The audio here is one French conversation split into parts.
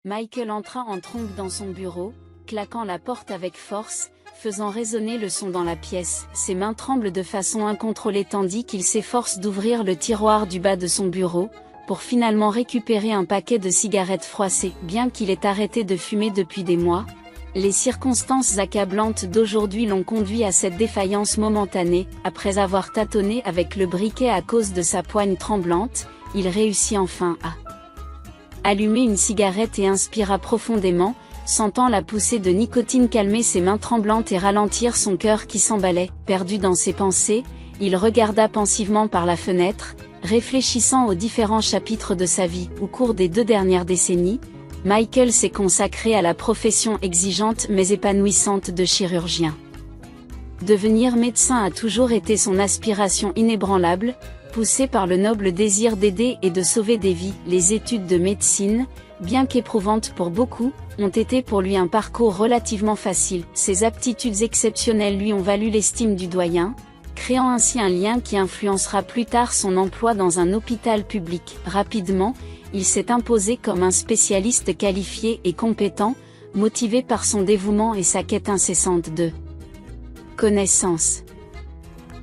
Michael entra en trombe dans son bureau, claquant la porte avec force, faisant résonner le son dans la pièce. Ses mains tremblent de façon incontrôlée tandis qu'il s'efforce d'ouvrir le tiroir du bas de son bureau, pour finalement récupérer un paquet de cigarettes froissées. Bien qu'il ait arrêté de fumer depuis des mois, les circonstances accablantes d'aujourd'hui l'ont conduit à cette défaillance momentanée. Après avoir tâtonné avec le briquet à cause de sa poigne tremblante, il réussit enfin à allumer une cigarette et inspira profondément, sentant la poussée de nicotine calmer ses mains tremblantes et ralentir son cœur qui s'emballait. Perdu dans ses pensées, il regarda pensivement par la fenêtre, réfléchissant aux différents chapitres de sa vie. Au cours des 2 dernières décennies, Michael s'est consacré à la profession exigeante mais épanouissante de chirurgien. Devenir médecin a toujours été son aspiration inébranlable, poussé par le noble désir d'aider et de sauver des vies. Les études de médecine, bien qu'éprouvantes pour beaucoup, ont été pour lui un parcours relativement facile. Ses aptitudes exceptionnelles lui ont valu l'estime du doyen, créant ainsi un lien qui influencera plus tard son emploi dans un hôpital public. Rapidement, il s'est imposé comme un spécialiste qualifié et compétent, motivé par son dévouement et sa quête incessante de connaissances.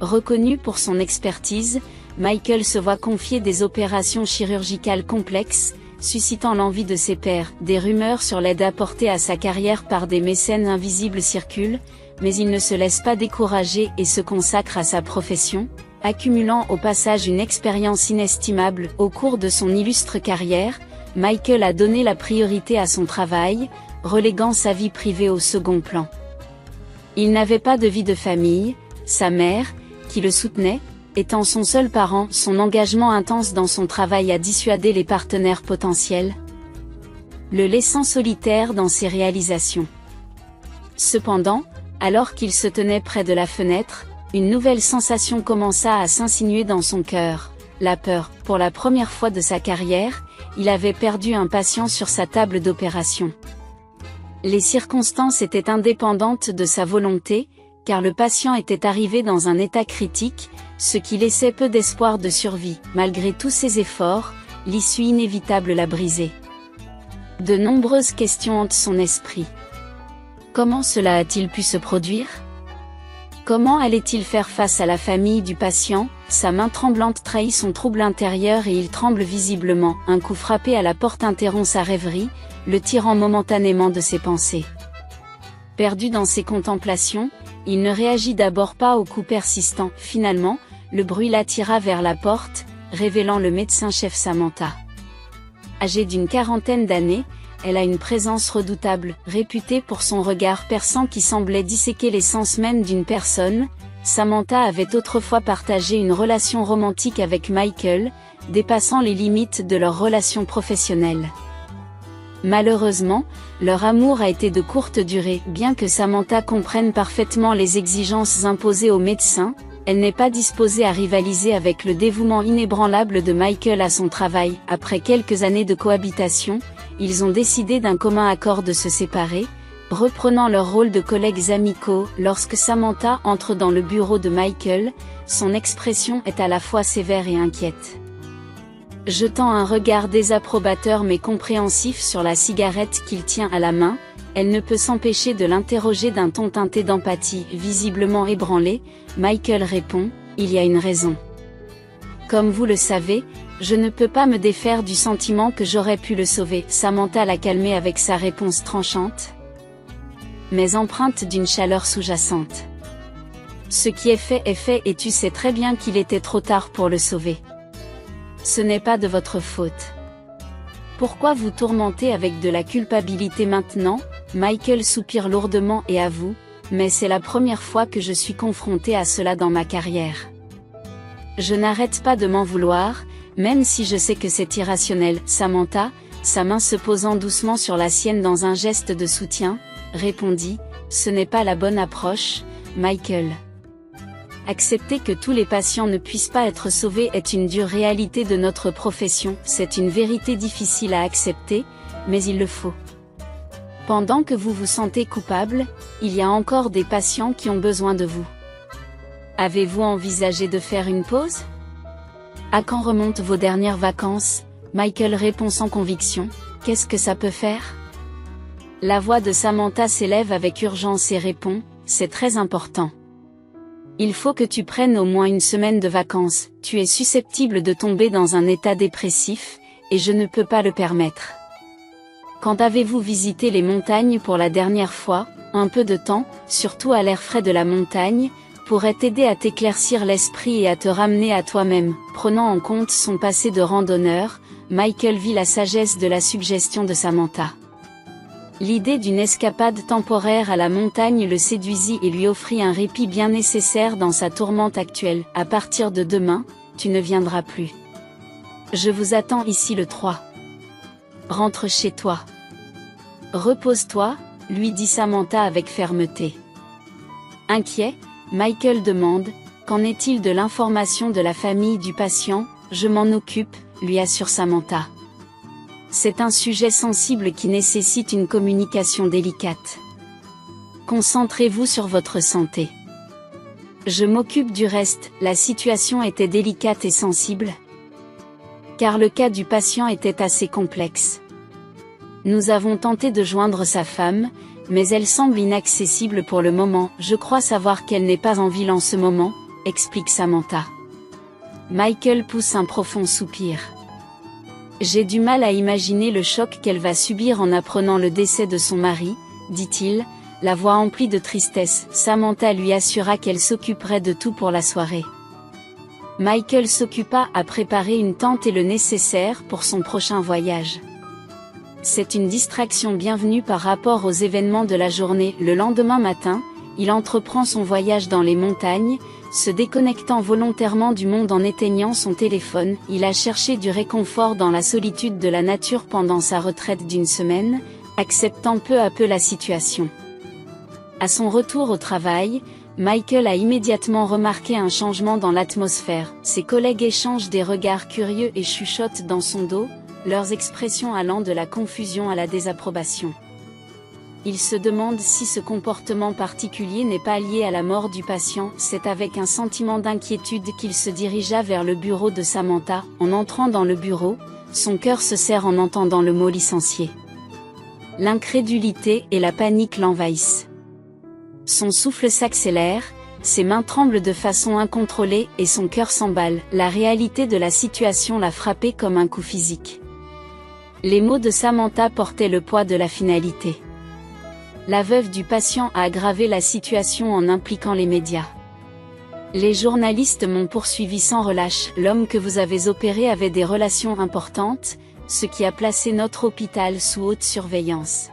Reconnu pour son expertise, Michael se voit confier des opérations chirurgicales complexes, suscitant l'envie de ses pairs. Des rumeurs sur l'aide apportée à sa carrière par des mécènes invisibles circulent, mais il ne se laisse pas décourager et se consacre à sa profession, accumulant au passage une expérience inestimable. Au cours de son illustre carrière, Michael a donné la priorité à son travail, reléguant sa vie privée au second plan. Il n'avait pas de vie de famille, sa mère, qui le soutenait, étant son seul parent. Son engagement intense dans son travail a dissuadé les partenaires potentiels, le laissant solitaire dans ses réalisations. Cependant, alors qu'il se tenait près de la fenêtre, une nouvelle sensation commença à s'insinuer dans son cœur, la peur. Pour la première fois de sa carrière, il avait perdu un patient sur sa table d'opération. Les circonstances étaient indépendantes de sa volonté, car le patient était arrivé dans un état critique, ce qui laissait peu d'espoir de survie. Malgré tous ses efforts, l'issue inévitable l'a brisé. De nombreuses questions hantent son esprit. Comment cela a-t-il pu se produire? Comment allait-il faire face à la famille du patient? Sa main tremblante trahit son trouble intérieur et il tremble visiblement. Un coup frappé à la porte interrompt sa rêverie, le tirant momentanément de ses pensées. Perdu dans ses contemplations, il ne réagit d'abord pas au coup persistant. Finalement, le bruit l'attira vers la porte, révélant le médecin-chef Samantha. Âgée d'une 40aine d'années, elle a une présence redoutable, réputée pour son regard perçant qui semblait disséquer l'essence même d'une personne. Samantha avait autrefois partagé une relation romantique avec Michael, dépassant les limites de leur relation professionnelle. Malheureusement, leur amour a été de courte durée. Bien que Samantha comprenne parfaitement les exigences imposées aux médecins, elle n'est pas disposée à rivaliser avec le dévouement inébranlable de Michael à son travail. Après quelques années de cohabitation, ils ont décidé d'un commun accord de se séparer, reprenant leur rôle de collègues amicaux. Lorsque Samantha entre dans le bureau de Michael, son expression est à la fois sévère et inquiète. Jetant un regard désapprobateur mais compréhensif sur la cigarette qu'il tient à la main, elle ne peut s'empêcher de l'interroger d'un ton teinté d'empathie. Visiblement ébranlé, Michael répond, « Il y a une raison. Comme vous le savez, je ne peux pas me défaire du sentiment que j'aurais pu le sauver. » Samantha l'a calmé avec sa réponse tranchante, mais empreinte d'une chaleur sous-jacente. « Ce qui est fait et tu sais très bien qu'il était trop tard pour le sauver. Ce n'est pas de votre faute. Pourquoi vous tourmenter avec de la culpabilité maintenant ?» Michael soupire lourdement et avoue, « Mais c'est la première fois que je suis confronté à cela dans ma carrière. Je n'arrête pas de m'en vouloir, même si je sais que c'est irrationnel. » Samantha, sa main se posant doucement sur la sienne dans un geste de soutien, répondit, « Ce n'est pas la bonne approche, Michael. Accepter que tous les patients ne puissent pas être sauvés est une dure réalité de notre profession. C'est une vérité difficile à accepter, mais il le faut. Pendant que vous vous sentez coupable, il y a encore des patients qui ont besoin de vous. Avez-vous envisagé de faire une pause? À quand remontent vos dernières vacances? Michael répond sans conviction, qu'est-ce que ça peut faire? La voix de Samantha s'élève avec urgence et répond, c'est très important. Il faut que tu prennes au moins une semaine de vacances, tu es susceptible de tomber dans un état dépressif, et je ne peux pas le permettre. Quand avez-vous visité les montagnes pour la dernière fois? Un peu de temps, surtout à l'air frais de la montagne, pourrait t'aider à t'éclaircir l'esprit et à te ramener à toi-même. Prenant en compte son passé de randonneur, Michael vit la sagesse de la suggestion de Samantha. L'idée d'une escapade temporaire à la montagne le séduisit et lui offrit un répit bien nécessaire dans sa tourmente actuelle. À partir de demain, tu ne viendras plus. Je vous attends ici le 3. Rentre chez toi. Repose-toi, lui dit Samantha avec fermeté. Inquiet, Michael demande, qu'en est-il de l'information de la famille du patient? Je m'en occupe, lui assure Samantha. C'est un sujet sensible qui nécessite une communication délicate. Concentrez-vous sur votre santé. Je m'occupe du reste. La situation était délicate et sensible, car le cas du patient était assez complexe. Nous avons tenté de joindre sa femme, mais elle semble inaccessible pour le moment. Je crois savoir qu'elle n'est pas en ville en ce moment, explique Samantha. Michael pousse un profond soupir. J'ai du mal à imaginer le choc qu'elle va subir en apprenant le décès de son mari, dit-il, la voix emplie de tristesse. Samantha lui assura qu'elle s'occuperait de tout pour la soirée. Michael s'occupa à préparer une tente et le nécessaire pour son prochain voyage. C'est une distraction bienvenue par rapport aux événements de la journée. Le lendemain matin, il entreprend son voyage dans les montagnes, se déconnectant volontairement du monde en éteignant son téléphone. Il a cherché du réconfort dans la solitude de la nature pendant sa retraite d'une semaine, acceptant peu à peu la situation. À son retour au travail, Michael a immédiatement remarqué un changement dans l'atmosphère. Ses collègues échangent des regards curieux et chuchotent dans son dos, leurs expressions allant de la confusion à la désapprobation. Il se demande si ce comportement particulier n'est pas lié à la mort du patient. C'est avec un sentiment d'inquiétude qu'il se dirigea vers le bureau de Samantha. En entrant dans le bureau, son cœur se serre en entendant le mot licencié. L'incrédulité et la panique l'envahissent. Son souffle s'accélère, ses mains tremblent de façon incontrôlée et son cœur s'emballe. La réalité de la situation l'a frappé comme un coup physique. Les mots de Samantha portaient le poids de la finalité. La veuve du patient a aggravé la situation en impliquant les médias. Les journalistes m'ont poursuivi sans relâche. L'homme que vous avez opéré avait des relations importantes, ce qui a placé notre hôpital sous haute surveillance.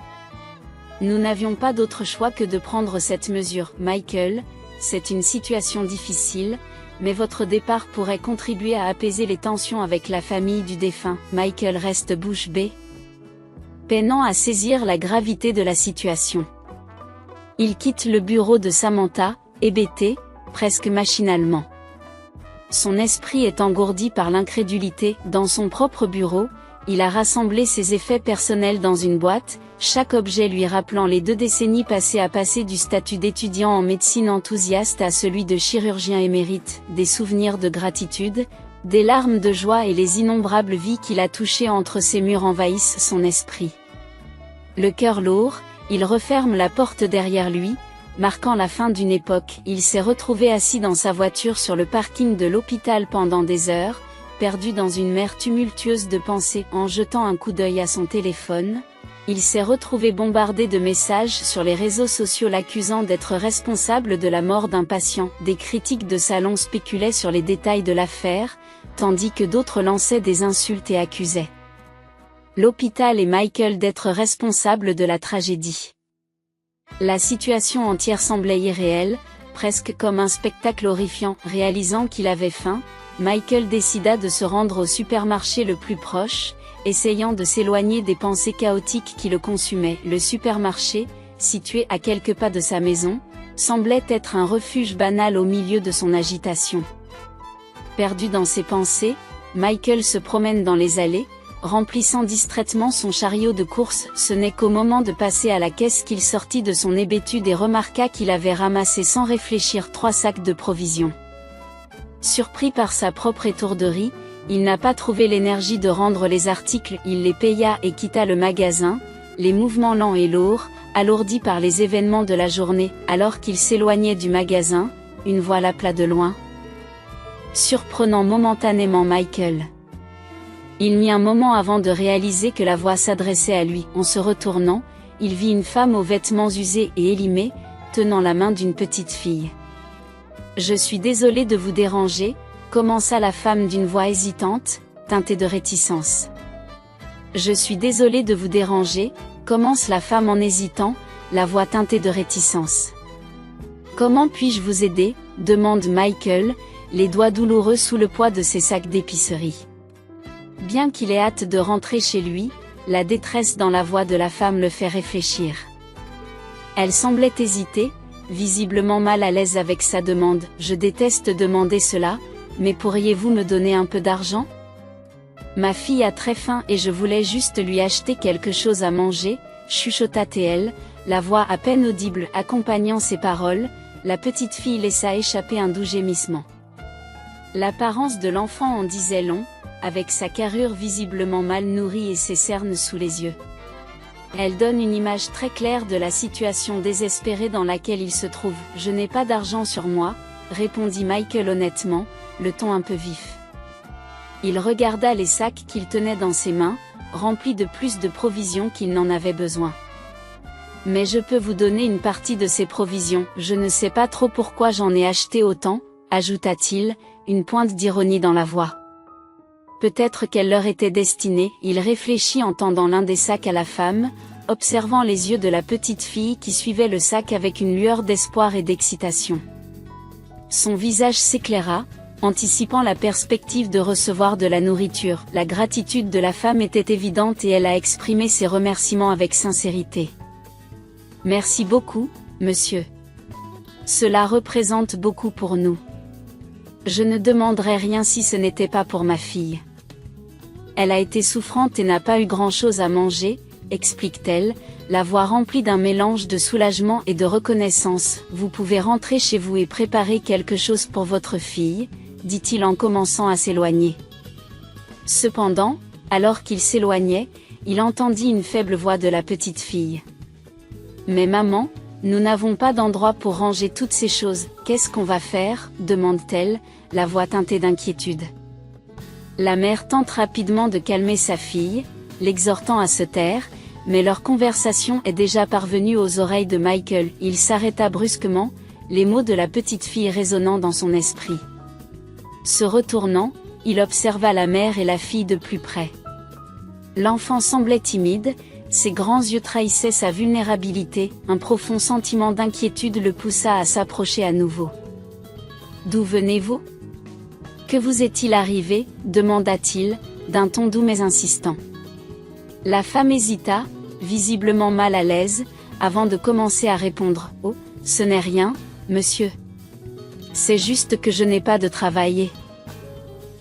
Nous n'avions pas d'autre choix que de prendre cette mesure. Michael, c'est une situation difficile, mais votre départ pourrait contribuer à apaiser les tensions avec la famille du défunt. Michael reste bouche bée, peinant à saisir la gravité de la situation. Il quitte le bureau de Samantha, hébété, presque machinalement. Son esprit est engourdi par l'incrédulité. Dans son propre bureau, il a rassemblé ses effets personnels dans une boîte, chaque objet lui rappelant les 2 décennies passées à passer du statut d'étudiant en médecine enthousiaste à celui de chirurgien émérite, des souvenirs de gratitude, des larmes de joie et les innombrables vies qu'il a touchées entre ces murs envahissent son esprit. Le cœur lourd, il referme la porte derrière lui, marquant la fin d'une époque. Il s'est retrouvé assis dans sa voiture sur le parking de l'hôpital pendant des heures, perdu dans une mer tumultueuse de pensées. En jetant un coup d'œil à son téléphone, il s'est retrouvé bombardé de messages sur les réseaux sociaux l'accusant d'être responsable de la mort d'un patient. Des critiques de salon spéculaient sur les détails de l'affaire, tandis que d'autres lançaient des insultes et accusaient l'hôpital et Michael d'être responsables de la tragédie. La situation entière semblait irréelle, presque comme un spectacle horrifiant. Réalisant qu'il avait faim, Michael décida de se rendre au supermarché le plus proche, essayant de s'éloigner des pensées chaotiques qui le consumaient. Le supermarché, situé à quelques pas de sa maison, semblait être un refuge banal au milieu de son agitation. Perdu dans ses pensées, Michael se promène dans les allées, remplissant distraitement son chariot de course. Ce n'est qu'au moment de passer à la caisse qu'il sortit de son hébétude et remarqua qu'il avait ramassé sans réfléchir 3 sacs de provisions. Surpris par sa propre étourderie, Il n'a pas trouvé l'énergie de rendre les articles, il les paya et quitta le magasin, les mouvements lents et lourds, alourdis par les événements de la journée, alors qu'il s'éloignait du magasin, une voix l'appela de loin, surprenant momentanément Michael. Il mit un moment avant de réaliser que la voix s'adressait à lui. En se retournant, il vit une femme aux vêtements usés et élimés, tenant la main d'une petite fille. « Je suis désolée de vous déranger », commença la femme d'une voix hésitante, teintée de réticence. « Je suis désolée de vous déranger », commence la femme en hésitant, la voix teintée de réticence. « Comment puis-je vous aider ?» demande Michael, les doigts douloureux sous le poids de ses sacs d'épicerie. Bien qu'il ait hâte de rentrer chez lui, la détresse dans la voix de la femme le fait réfléchir. Elle semblait hésiter, visiblement mal à l'aise avec sa demande. « Je déteste demander cela, mais pourriez-vous me donner un peu d'argent ? Ma fille a très faim et je voulais juste lui acheter quelque chose à manger, » chuchota-t-elle, la voix à peine audible accompagnant ses paroles. La petite fille laissa échapper un doux gémissement. L'apparence de l'enfant en disait long, avec sa carrure visiblement mal nourrie et ses cernes sous les yeux. Elle donne une image très claire de la situation désespérée dans laquelle il se trouve. « Je n'ai pas d'argent sur moi », répondit Michael honnêtement, le ton un peu vif. Il regarda les sacs qu'il tenait dans ses mains, remplis de plus de provisions qu'il n'en avait besoin. « Mais je peux vous donner une partie de ces provisions, je ne sais pas trop pourquoi j'en ai acheté autant, » ajouta-t-il, une pointe d'ironie dans la voix. Peut-être qu'elle leur était destinée, il réfléchit en tendant l'un des sacs à la femme, observant les yeux de la petite fille qui suivait le sac avec une lueur d'espoir et d'excitation. Son visage s'éclaira, anticipant la perspective de recevoir de la nourriture. La gratitude de la femme était évidente et elle a exprimé ses remerciements avec sincérité. « Merci beaucoup, monsieur. Cela représente beaucoup pour nous. Je ne demanderais rien si ce n'était pas pour ma fille. Elle a été souffrante et n'a pas eu grand-chose à manger, » explique-t-elle, la voix remplie d'un mélange de soulagement et de reconnaissance. « Vous pouvez rentrer chez vous et préparer quelque chose pour votre fille, » dit-il en commençant à s'éloigner. Cependant, alors qu'il s'éloignait, il entendit une faible voix de la petite fille. « Mais maman, nous n'avons pas d'endroit pour ranger toutes ces choses, qu'est-ce qu'on va faire ?» demande-t-elle, la voix teintée d'inquiétude. La mère tente rapidement de calmer sa fille, l'exhortant à se taire, mais leur conversation est déjà parvenue aux oreilles de Michael. Il s'arrêta brusquement, les mots de la petite fille résonnant dans son esprit. Se retournant, il observa la mère et la fille de plus près. L'enfant semblait timide, ses grands yeux trahissaient sa vulnérabilité, un profond sentiment d'inquiétude le poussa à s'approcher à nouveau. « D'où venez-vous ? Que vous est-il arrivé ?» demanda-t-il, d'un ton doux mais insistant. La femme hésita, visiblement mal à l'aise, avant de commencer à répondre. « Oh, ce n'est rien, monsieur. C'est juste que je n'ai pas de travail. »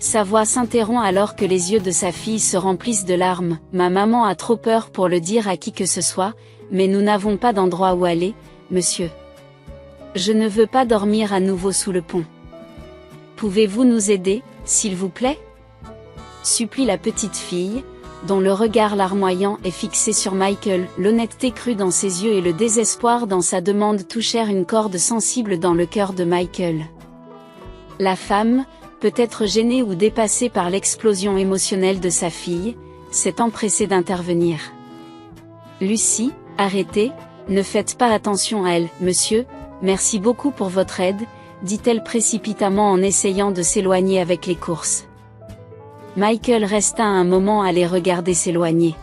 Sa voix s'interrompt alors que les yeux de sa fille se remplissent de larmes. « Ma maman a trop peur pour le dire à qui que ce soit, mais nous n'avons pas d'endroit où aller, monsieur. Je ne veux pas dormir à nouveau sous le pont. Pouvez-vous nous aider, s'il vous plaît ?» supplie la petite fille, dont le regard larmoyant est fixé sur Michael. L'honnêteté crue dans ses yeux et le désespoir dans sa demande touchèrent une corde sensible dans le cœur de Michael. La femme, peut-être gênée ou dépassée par l'explosion émotionnelle de sa fille, s'est empressée d'intervenir. « Lucie, arrêtez, ne faites pas attention à elle, monsieur, merci beaucoup pour votre aide, » dit-elle précipitamment en essayant de s'éloigner avec les courses. Michael resta un moment à les regarder s'éloigner.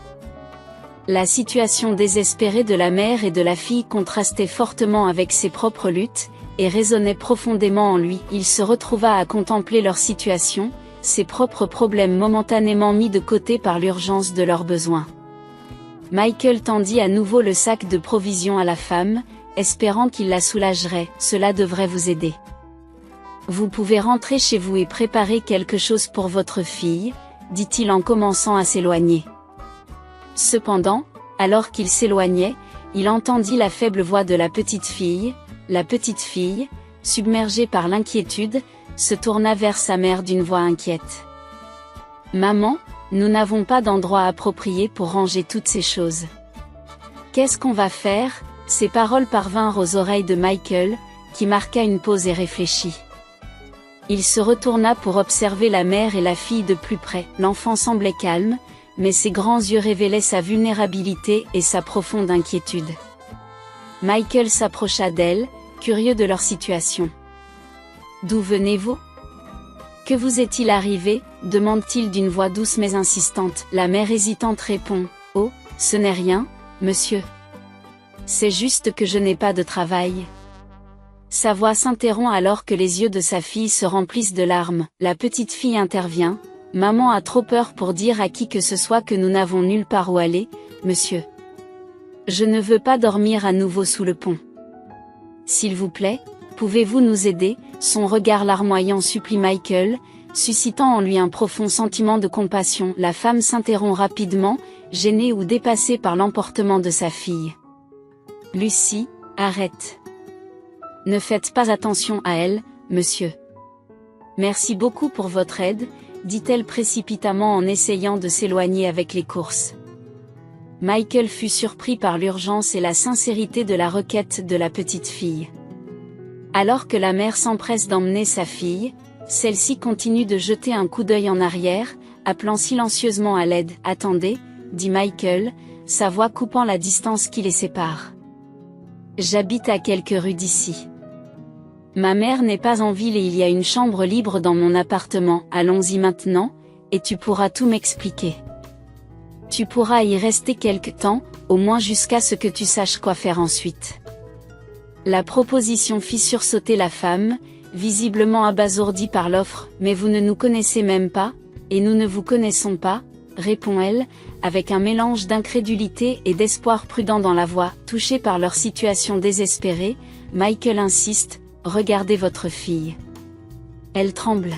La situation désespérée de la mère et de la fille contrastait fortement avec ses propres luttes, et résonnait profondément en lui. Il se retrouva à contempler leur situation, ses propres problèmes momentanément mis de côté par l'urgence de leurs besoins. Michael tendit à nouveau le sac de provisions à la femme, espérant qu'il la soulagerait. « Cela devrait vous aider. Vous pouvez rentrer chez vous et préparer quelque chose pour votre fille, » dit-il en commençant à s'éloigner. Cependant, alors qu'il s'éloignait, il entendit la faible voix de la petite fille. La petite fille, submergée par l'inquiétude, se tourna vers sa mère d'une voix inquiète. Maman, nous n'avons pas d'endroit approprié pour ranger toutes ces choses. Qu'est-ce qu'on va faire? Ces paroles parvinrent aux oreilles de Michael, qui marqua une pause et réfléchit. Il se retourna pour observer la mère et la fille de plus près. L'enfant semblait calme, mais ses grands yeux révélaient sa vulnérabilité et sa profonde inquiétude. Michael s'approcha d'elle, curieux de leur situation. « D'où venez-vous? Que vous est-il arrivé ?» demande-t-il d'une voix douce mais insistante. La mère hésitante répond « Oh, ce n'est rien, monsieur. C'est juste que je n'ai pas de travail. » Sa voix s'interrompt alors que les yeux de sa fille se remplissent de larmes. La petite fille intervient. « Maman a trop peur pour dire à qui que ce soit que nous n'avons nulle part où aller, monsieur. Je ne veux pas dormir à nouveau sous le pont. S'il vous plaît, pouvez-vous nous aider ?» Son regard larmoyant supplie Michael, suscitant en lui un profond sentiment de compassion. La femme s'interrompt rapidement, gênée ou dépassée par l'emportement de sa fille. « Lucie, arrête. Ne faites pas attention à elle, monsieur. Merci beaucoup pour votre aide, » dit-elle précipitamment en essayant de s'éloigner avec les courses. Michael fut surpris par l'urgence et la sincérité de la requête de la petite fille. Alors que la mère s'empresse d'emmener sa fille, celle-ci continue de jeter un coup d'œil en arrière, appelant silencieusement à l'aide. « Attendez, » dit Michael, sa voix coupant la distance qui les sépare. « J'habite à quelques rues d'ici. Ma mère n'est pas en ville et il y a une chambre libre dans mon appartement. Allons-y maintenant, et tu pourras tout m'expliquer. Tu pourras y rester quelque temps, au moins jusqu'à ce que tu saches quoi faire ensuite. » La proposition fit sursauter la femme, visiblement abasourdie par l'offre. « Mais vous ne nous connaissez même pas, et nous ne vous connaissons pas, » répond-elle, avec un mélange d'incrédulité et d'espoir prudent dans la voix. Touché par leur situation désespérée, Michael insiste, « Regardez votre fille. Elle tremble.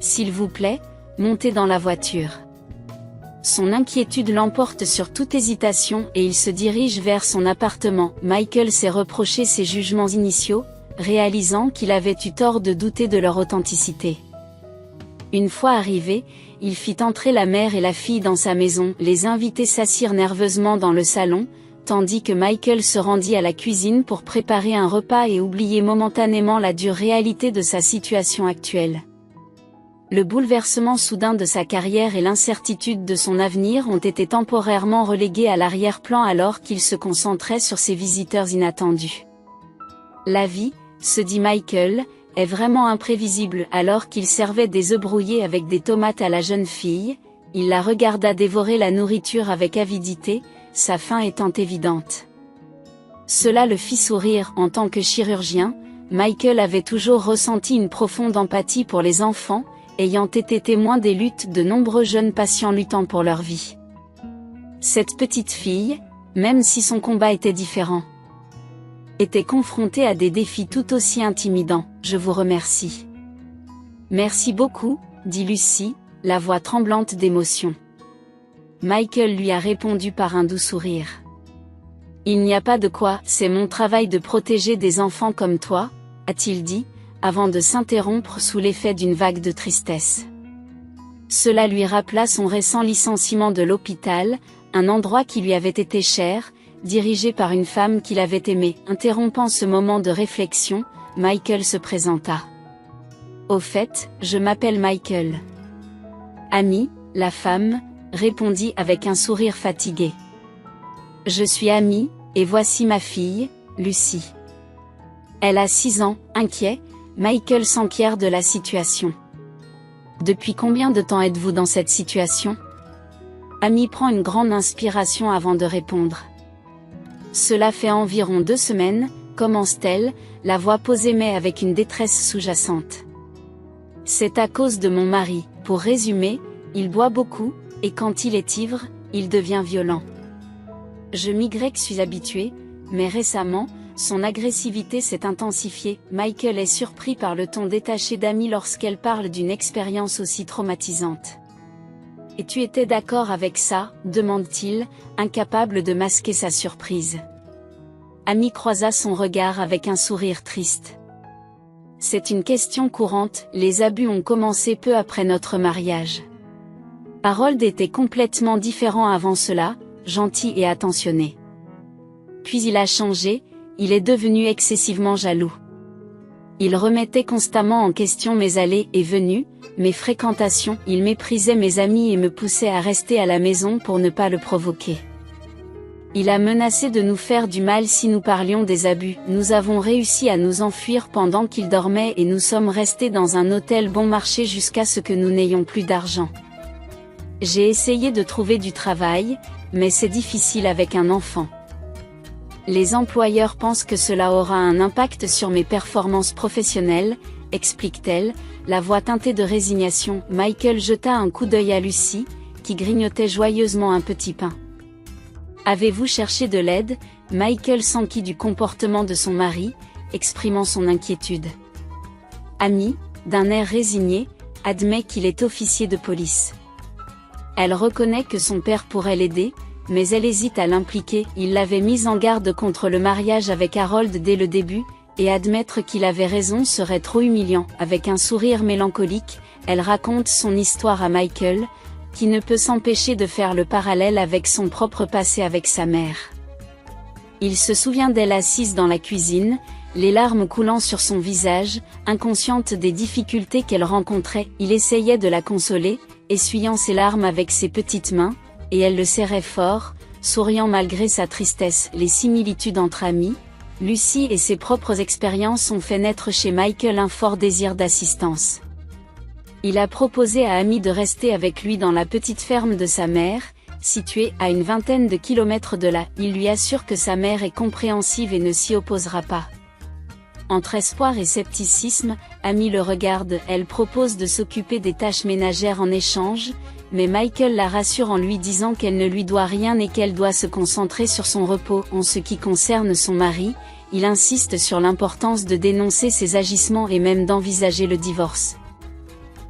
S'il vous plaît, montez dans la voiture. » Son inquiétude l'emporte sur toute hésitation et il se dirige vers son appartement. Michael s'est reproché ses jugements initiaux, réalisant qu'il avait eu tort de douter de leur authenticité. Une fois arrivé, il fit entrer la mère et la fille dans sa maison. Les invités s'assirent nerveusement dans le salon, tandis que Michael se rendit à la cuisine pour préparer un repas et oublier momentanément la dure réalité de sa situation actuelle. Le bouleversement soudain de sa carrière et l'incertitude de son avenir ont été temporairement relégués à l'arrière-plan alors qu'il se concentrait sur ses visiteurs inattendus. La vie, se dit Michael, est vraiment imprévisible. Alors qu'il servait des œufs brouillés avec des tomates à la jeune fille, il la regarda dévorer la nourriture avec avidité, sa faim étant évidente. Cela le fit sourire. En tant que chirurgien, Michael avait toujours ressenti une profonde empathie pour les enfants, ayant été témoin des luttes de nombreux jeunes patients luttant pour leur vie. Cette petite fille, même si son combat était différent, était confrontée à des défis tout aussi intimidants. « Je vous remercie. »« Merci beaucoup, » dit Lucie, la voix tremblante d'émotion. Michael lui a répondu par un doux sourire. « Il n'y a pas de quoi, c'est mon travail de protéger des enfants comme toi, » a-t-il dit, avant de s'interrompre sous l'effet d'une vague de tristesse. Cela lui rappela son récent licenciement de l'hôpital, un endroit qui lui avait été cher, dirigé par une femme qu'il avait aimée. Interrompant ce moment de réflexion, Michael se présenta. « Au fait, je m'appelle Michael. »« Amy, la femme, » répondit avec un sourire fatigué. « Je suis Amy, et voici ma fille, Lucie. » Elle a 6 ans. Inquiet, Michael s'enquiert de la situation. « Depuis combien de temps êtes-vous dans cette situation ?» Amy prend une grande inspiration avant de répondre. « Cela fait environ 2 semaines, commence-t-elle, la voix posée mais avec une détresse sous-jacente. « C'est à cause de mon mari. Pour résumer, il boit beaucoup, et quand il est ivre, il devient violent. Je suis habitué, mais récemment, son agressivité s'est intensifiée. » Michael est surpris par le ton détaché d'Amy lorsqu'elle parle d'une expérience aussi traumatisante. « Et tu étais d'accord avec ça ?» demande-t-il, incapable de masquer sa surprise. Amy croisa son regard avec un sourire triste. « C'est une question courante, les abus ont commencé peu après notre mariage. Harold était complètement différent avant cela, gentil et attentionné. Puis il a changé, il est devenu excessivement jaloux. Il remettait constamment en question mes allées et venues, mes fréquentations, il méprisait mes amis et me poussait à rester à la maison pour ne pas le provoquer. Il a menacé de nous faire du mal si nous parlions des abus. Nous avons réussi à nous enfuir pendant qu'il dormait et nous sommes restés dans un hôtel bon marché jusqu'à ce que nous n'ayons plus d'argent. J'ai essayé de trouver du travail, mais c'est difficile avec un enfant. Les employeurs pensent que cela aura un impact sur mes performances professionnelles, explique-t-elle, la voix teintée de résignation. Michael jeta un coup d'œil à Lucy, qui grignotait joyeusement un petit pain. Avez-vous cherché de l'aide? Michael s'enquit du comportement de son mari, exprimant son inquiétude. Amy, d'un air résigné, admet qu'il est officier de police. Elle reconnaît que son père pourrait l'aider, mais elle hésite à l'impliquer. Il l'avait mise en garde contre le mariage avec Harold dès le début, et admettre qu'il avait raison serait trop humiliant. Avec un sourire mélancolique, elle raconte son histoire à Michael, qui ne peut s'empêcher de faire le parallèle avec son propre passé avec sa mère. Il se souvient d'elle assise dans la cuisine, les larmes coulant sur son visage, inconsciente des difficultés qu'elle rencontrait. Il essayait de la consoler, essuyant ses larmes avec ses petites mains, et elle le serrait fort, souriant malgré sa tristesse. Les similitudes entre amis, Lucy et ses propres expériences ont fait naître chez Michael un fort désir d'assistance. Il a proposé à Amy de rester avec lui dans la petite ferme de sa mère, située à une vingtaine de kilomètres de là. Il lui assure que sa mère est compréhensive et ne s'y opposera pas. Entre espoir et scepticisme, Amy le regarde. Elle propose de s'occuper des tâches ménagères en échange, mais Michael la rassure en lui disant qu'elle ne lui doit rien et qu'elle doit se concentrer sur son repos. En ce qui concerne son mari, il insiste sur l'importance de dénoncer ses agissements et même d'envisager le divorce.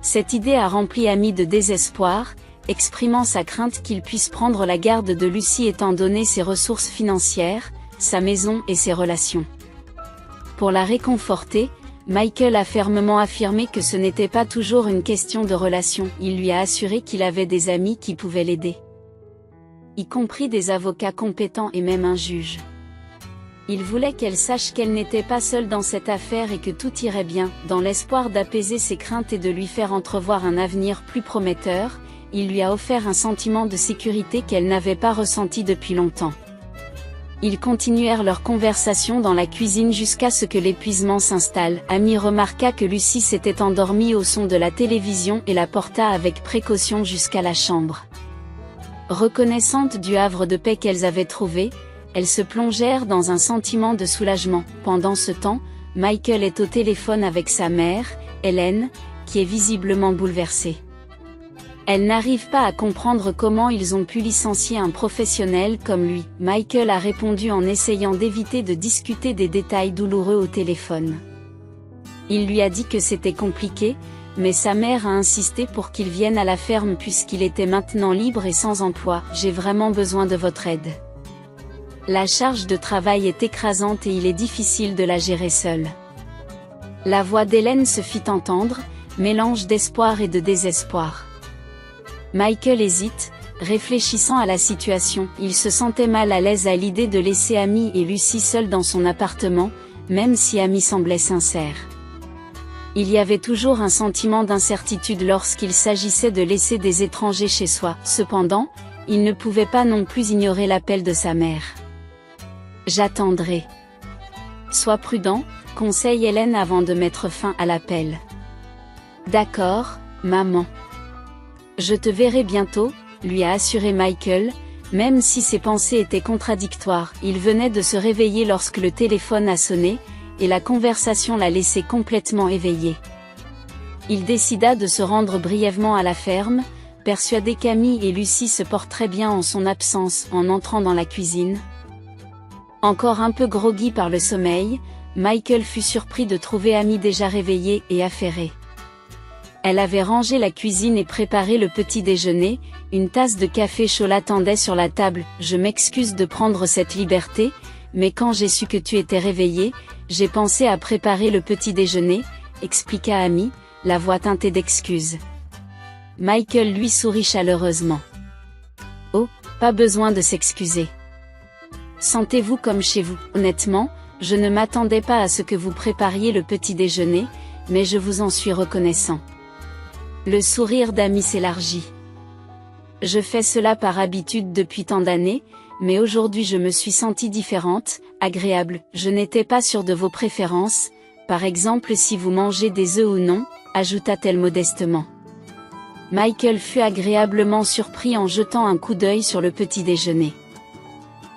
Cette idée a rempli Amy de désespoir, exprimant sa crainte qu'il puisse prendre la garde de Lucy étant donné ses ressources financières, sa maison et ses relations. Pour la réconforter, Michael a fermement affirmé que ce n'était pas toujours une question de relation. Il lui a assuré qu'il avait des amis qui pouvaient l'aider, y compris des avocats compétents et même un juge. Il voulait qu'elle sache qu'elle n'était pas seule dans cette affaire et que tout irait bien. Dans l'espoir d'apaiser ses craintes et de lui faire entrevoir un avenir plus prometteur, il lui a offert un sentiment de sécurité qu'elle n'avait pas ressenti depuis longtemps. Ils continuèrent leur conversation dans la cuisine jusqu'à ce que l'épuisement s'installe. Amy remarqua que Lucy s'était endormie au son de la télévision et la porta avec précaution jusqu'à la chambre. Reconnaissantes du havre de paix qu'elles avaient trouvé, elles se plongèrent dans un sentiment de soulagement. Pendant ce temps, Michael est au téléphone avec sa mère, Hélène, qui est visiblement bouleversée. Elle n'arrive pas à comprendre comment ils ont pu licencier un professionnel comme lui. Michael a répondu en essayant d'éviter de discuter des détails douloureux au téléphone. Il lui a dit que c'était compliqué, mais sa mère a insisté pour qu'il vienne à la ferme puisqu'il était maintenant libre et sans emploi. « J'ai vraiment besoin de votre aide. La charge de travail est écrasante et il est difficile de la gérer seule. » La voix d'Hélène se fit entendre, mélange d'espoir et de désespoir. Michael hésite, réfléchissant à la situation. Il se sentait mal à l'aise à l'idée de laisser Amy et Lucy seuls dans son appartement, même si Amy semblait sincère. Il y avait toujours un sentiment d'incertitude lorsqu'il s'agissait de laisser des étrangers chez soi. Cependant, il ne pouvait pas non plus ignorer l'appel de sa mère. « J'attendrai. » Sois prudent, conseille Hélène avant de mettre fin à l'appel. « D'accord, maman. Je te verrai bientôt, » lui a assuré Michael, même si ses pensées étaient contradictoires. Il venait de se réveiller lorsque le téléphone a sonné, et la conversation l'a laissé complètement éveillé. Il décida de se rendre brièvement à la ferme, persuadé qu'Amy et Lucy se porteraient bien en son absence. En entrant dans la cuisine, encore un peu groggy par le sommeil, Michael fut surpris de trouver Amy déjà réveillée et affairée. Elle avait rangé la cuisine et préparé le petit déjeuner, une tasse de café chaud l'attendait sur la table. « Je m'excuse de prendre cette liberté, mais quand j'ai su que tu étais réveillée, j'ai pensé à préparer le petit déjeuner, » expliqua Amy, la voix teintée d'excuses. Michael lui sourit chaleureusement. Oh, pas besoin de s'excuser. Sentez-vous comme chez vous. Honnêtement, je ne m'attendais pas à ce que vous prépariez le petit déjeuner, mais je vous en suis reconnaissant. Le sourire d'Amy s'élargit. Je fais cela par habitude depuis tant d'années, mais aujourd'hui je me suis sentie différente, agréable. Je n'étais pas sûre de vos préférences, par exemple si vous mangez des œufs ou non, ajouta-t-elle modestement. Michael fut agréablement surpris en jetant un coup d'œil sur le petit déjeuner.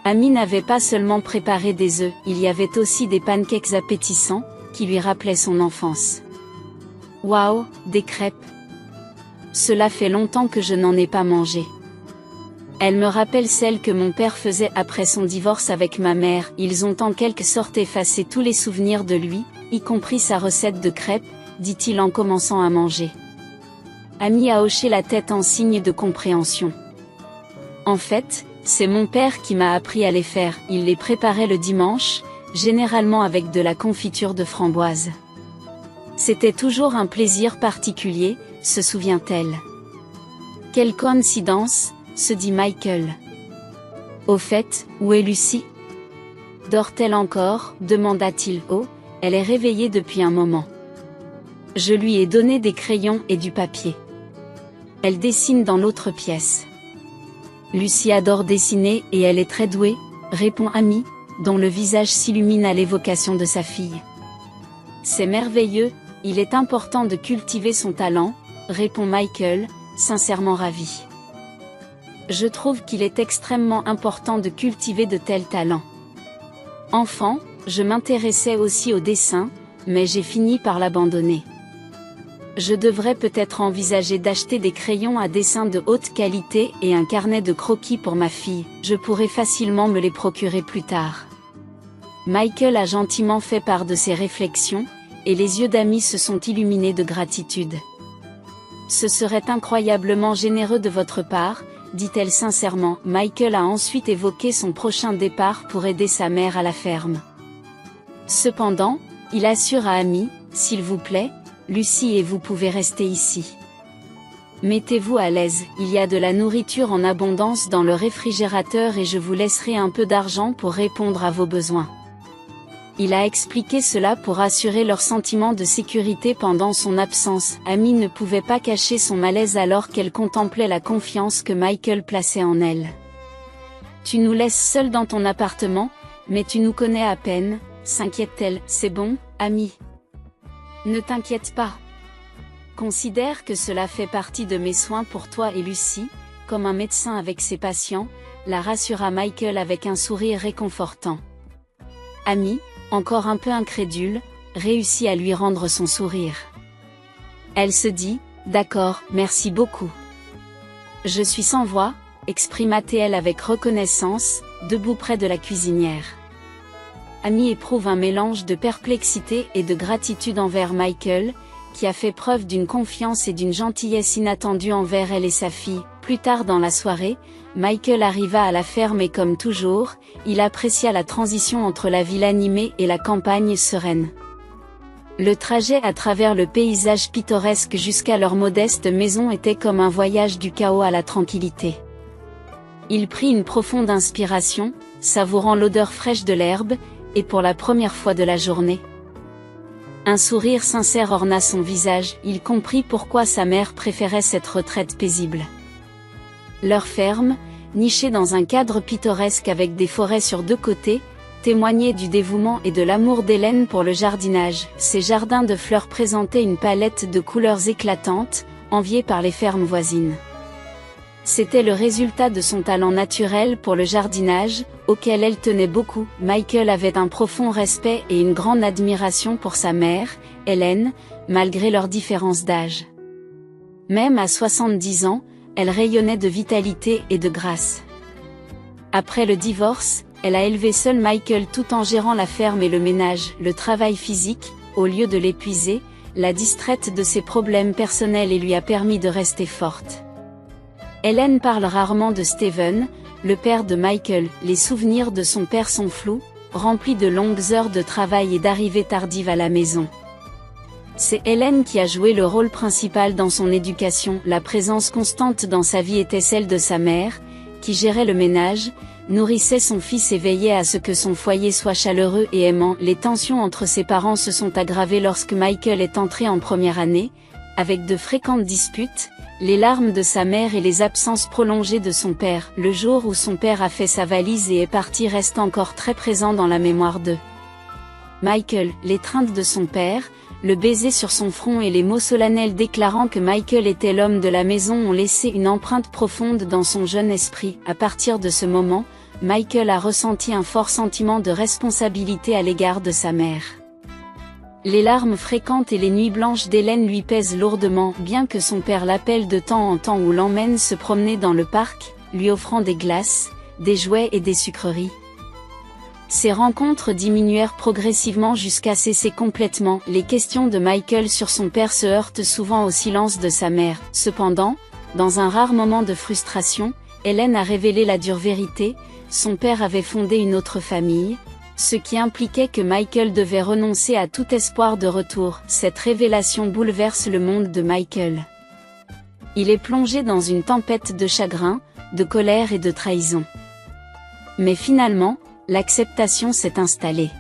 Amy n'avait pas seulement préparé des œufs, il y avait aussi des pancakes appétissants, qui lui rappelaient son enfance. Waouh, des crêpes! Cela fait longtemps que je n'en ai pas mangé. Elle me rappelle celles que mon père faisait après son divorce avec ma mère. Ils ont en quelque sorte effacé tous les souvenirs de lui, y compris sa recette de crêpes, dit-il en commençant à manger. Amy a hoché la tête en signe de compréhension. En fait, c'est mon père qui m'a appris à les faire. Il les préparait le dimanche, généralement avec de la confiture de framboise. C'était toujours un plaisir particulier, se souvient-elle. Quelle coïncidence, se dit Michael. Au fait, où est Lucie? Dort-elle encore, demanda-t-il. Oh, elle est réveillée depuis un moment. Je lui ai donné des crayons et du papier. Elle dessine dans l'autre pièce. Lucie adore dessiner et elle est très douée, répond Amy, dont le visage s'illumine à l'évocation de sa fille. C'est merveilleux, il est important de cultiver son talent, répond Michael, sincèrement ravi. Je trouve qu'il est extrêmement important de cultiver de tels talents. Enfant, je m'intéressais aussi au dessin, mais j'ai fini par l'abandonner. Je devrais peut-être envisager d'acheter des crayons à dessin de haute qualité et un carnet de croquis pour ma fille, je pourrais facilement me les procurer plus tard. Michael a gentiment fait part de ses réflexions, et les yeux d'Amy se sont illuminés de gratitude. Ce serait incroyablement généreux de votre part, dit-elle sincèrement. Michael a ensuite évoqué son prochain départ pour aider sa mère à la ferme. Cependant, il assure à Amy, s'il vous plaît, Lucie et vous pouvez rester ici. Mettez-vous à l'aise, il y a de la nourriture en abondance dans le réfrigérateur et je vous laisserai un peu d'argent pour répondre à vos besoins. Il a expliqué cela pour assurer leur sentiment de sécurité pendant son absence. Amy ne pouvait pas cacher son malaise alors qu'elle contemplait la confiance que Michael plaçait en elle. Tu nous laisses seuls dans ton appartement, mais tu nous connais à peine, s'inquiète-t-elle. C'est bon, Amy. Ne t'inquiète pas. Considère que cela fait partie de mes soins pour toi et Lucie, comme un médecin avec ses patients, la rassura Michael avec un sourire réconfortant. Amy, encore un peu incrédule, réussit à lui rendre son sourire. Elle se dit, d'accord, merci beaucoup. Je suis sans voix, exprima-t-elle avec reconnaissance, debout près de la cuisinière. Amy éprouve un mélange de perplexité et de gratitude envers Michael, qui a fait preuve d'une confiance et d'une gentillesse inattendue envers elle et sa fille. Plus tard dans la soirée, Michael arriva à la ferme et comme toujours, il apprécia la transition entre la ville animée et la campagne sereine. Le trajet à travers le paysage pittoresque jusqu'à leur modeste maison était comme un voyage du chaos à la tranquillité. Il prit une profonde inspiration, savourant l'odeur fraîche de l'herbe, et pour la première fois de la journée. Un sourire sincère orna son visage, il comprit pourquoi sa mère préférait cette retraite paisible. Leur ferme, nichée dans un cadre pittoresque avec des forêts sur deux côtés, témoignait du dévouement et de l'amour d'Hélène pour le jardinage. Ces jardins de fleurs présentaient une palette de couleurs éclatantes, enviée par les fermes voisines. C'était le résultat de son talent naturel pour le jardinage, auquel elle tenait beaucoup. Michael avait un profond respect et une grande admiration pour sa mère, Hélène, malgré leurs différences d'âge. Même à 70 ans, elle rayonnait de vitalité et de grâce. Après le divorce, elle a élevé seule Michael tout en gérant la ferme et le ménage. Le travail physique, au lieu de l'épuiser, l'a distraite de ses problèmes personnels et lui a permis de rester forte. Hélène parle rarement de Steven, le père de Michael. Les souvenirs de son père sont flous, remplis de longues heures de travail et d'arrivées tardives à la maison. C'est Hélène qui a joué le rôle principal dans son éducation. La présence constante dans sa vie était celle de sa mère, qui gérait le ménage, nourrissait son fils et veillait à ce que son foyer soit chaleureux et aimant. Les tensions entre ses parents se sont aggravées lorsque Michael est entré en première année, avec de fréquentes disputes, les larmes de sa mère et les absences prolongées de son père. Le jour où son père a fait sa valise et est parti reste encore très présent dans la mémoire de Michael. L'étreinte de son père, le baiser sur son front et les mots solennels déclarant que Michael était l'homme de la maison ont laissé une empreinte profonde dans son jeune esprit. À partir de ce moment, Michael a ressenti un fort sentiment de responsabilité à l'égard de sa mère. Les larmes fréquentes et les nuits blanches d'Hélène lui pèsent lourdement, bien que son père l'appelle de temps en temps ou l'emmène se promener dans le parc, lui offrant des glaces, des jouets et des sucreries. Ces rencontres diminuèrent progressivement jusqu'à cesser complètement. Les questions de Michael sur son père se heurtent souvent au silence de sa mère. Cependant, dans un rare moment de frustration, Hélène a révélé la dure vérité: son père avait fondé une autre famille, ce qui impliquait que Michael devait renoncer à tout espoir de retour. Cette révélation bouleverse le monde de Michael. Il est plongé dans une tempête de chagrin, de colère et de trahison. Mais finalement, l'acceptation s'est installée.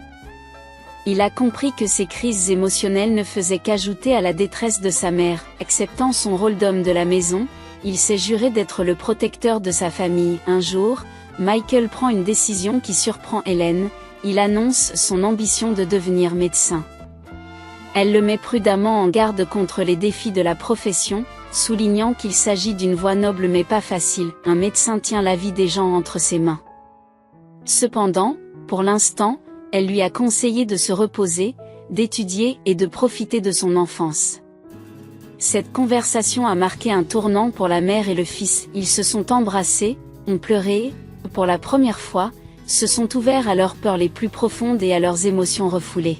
Il a compris que ces crises émotionnelles ne faisaient qu'ajouter à la détresse de sa mère. Acceptant son rôle d'homme de la maison, il s'est juré d'être le protecteur de sa famille. Un jour, Michael prend une décision qui surprend Hélène. Il annonce son ambition de devenir médecin. Elle le met prudemment en garde contre les défis de la profession, soulignant qu'il s'agit d'une voie noble mais pas facile. Un médecin tient la vie des gens entre ses mains. Cependant, pour l'instant, elle lui a conseillé de se reposer, d'étudier et de profiter de son enfance. Cette conversation a marqué un tournant pour la mère et le fils. Ils se sont embrassés, ont pleuré, pour la première fois, se sont ouverts à leurs peurs les plus profondes et à leurs émotions refoulées.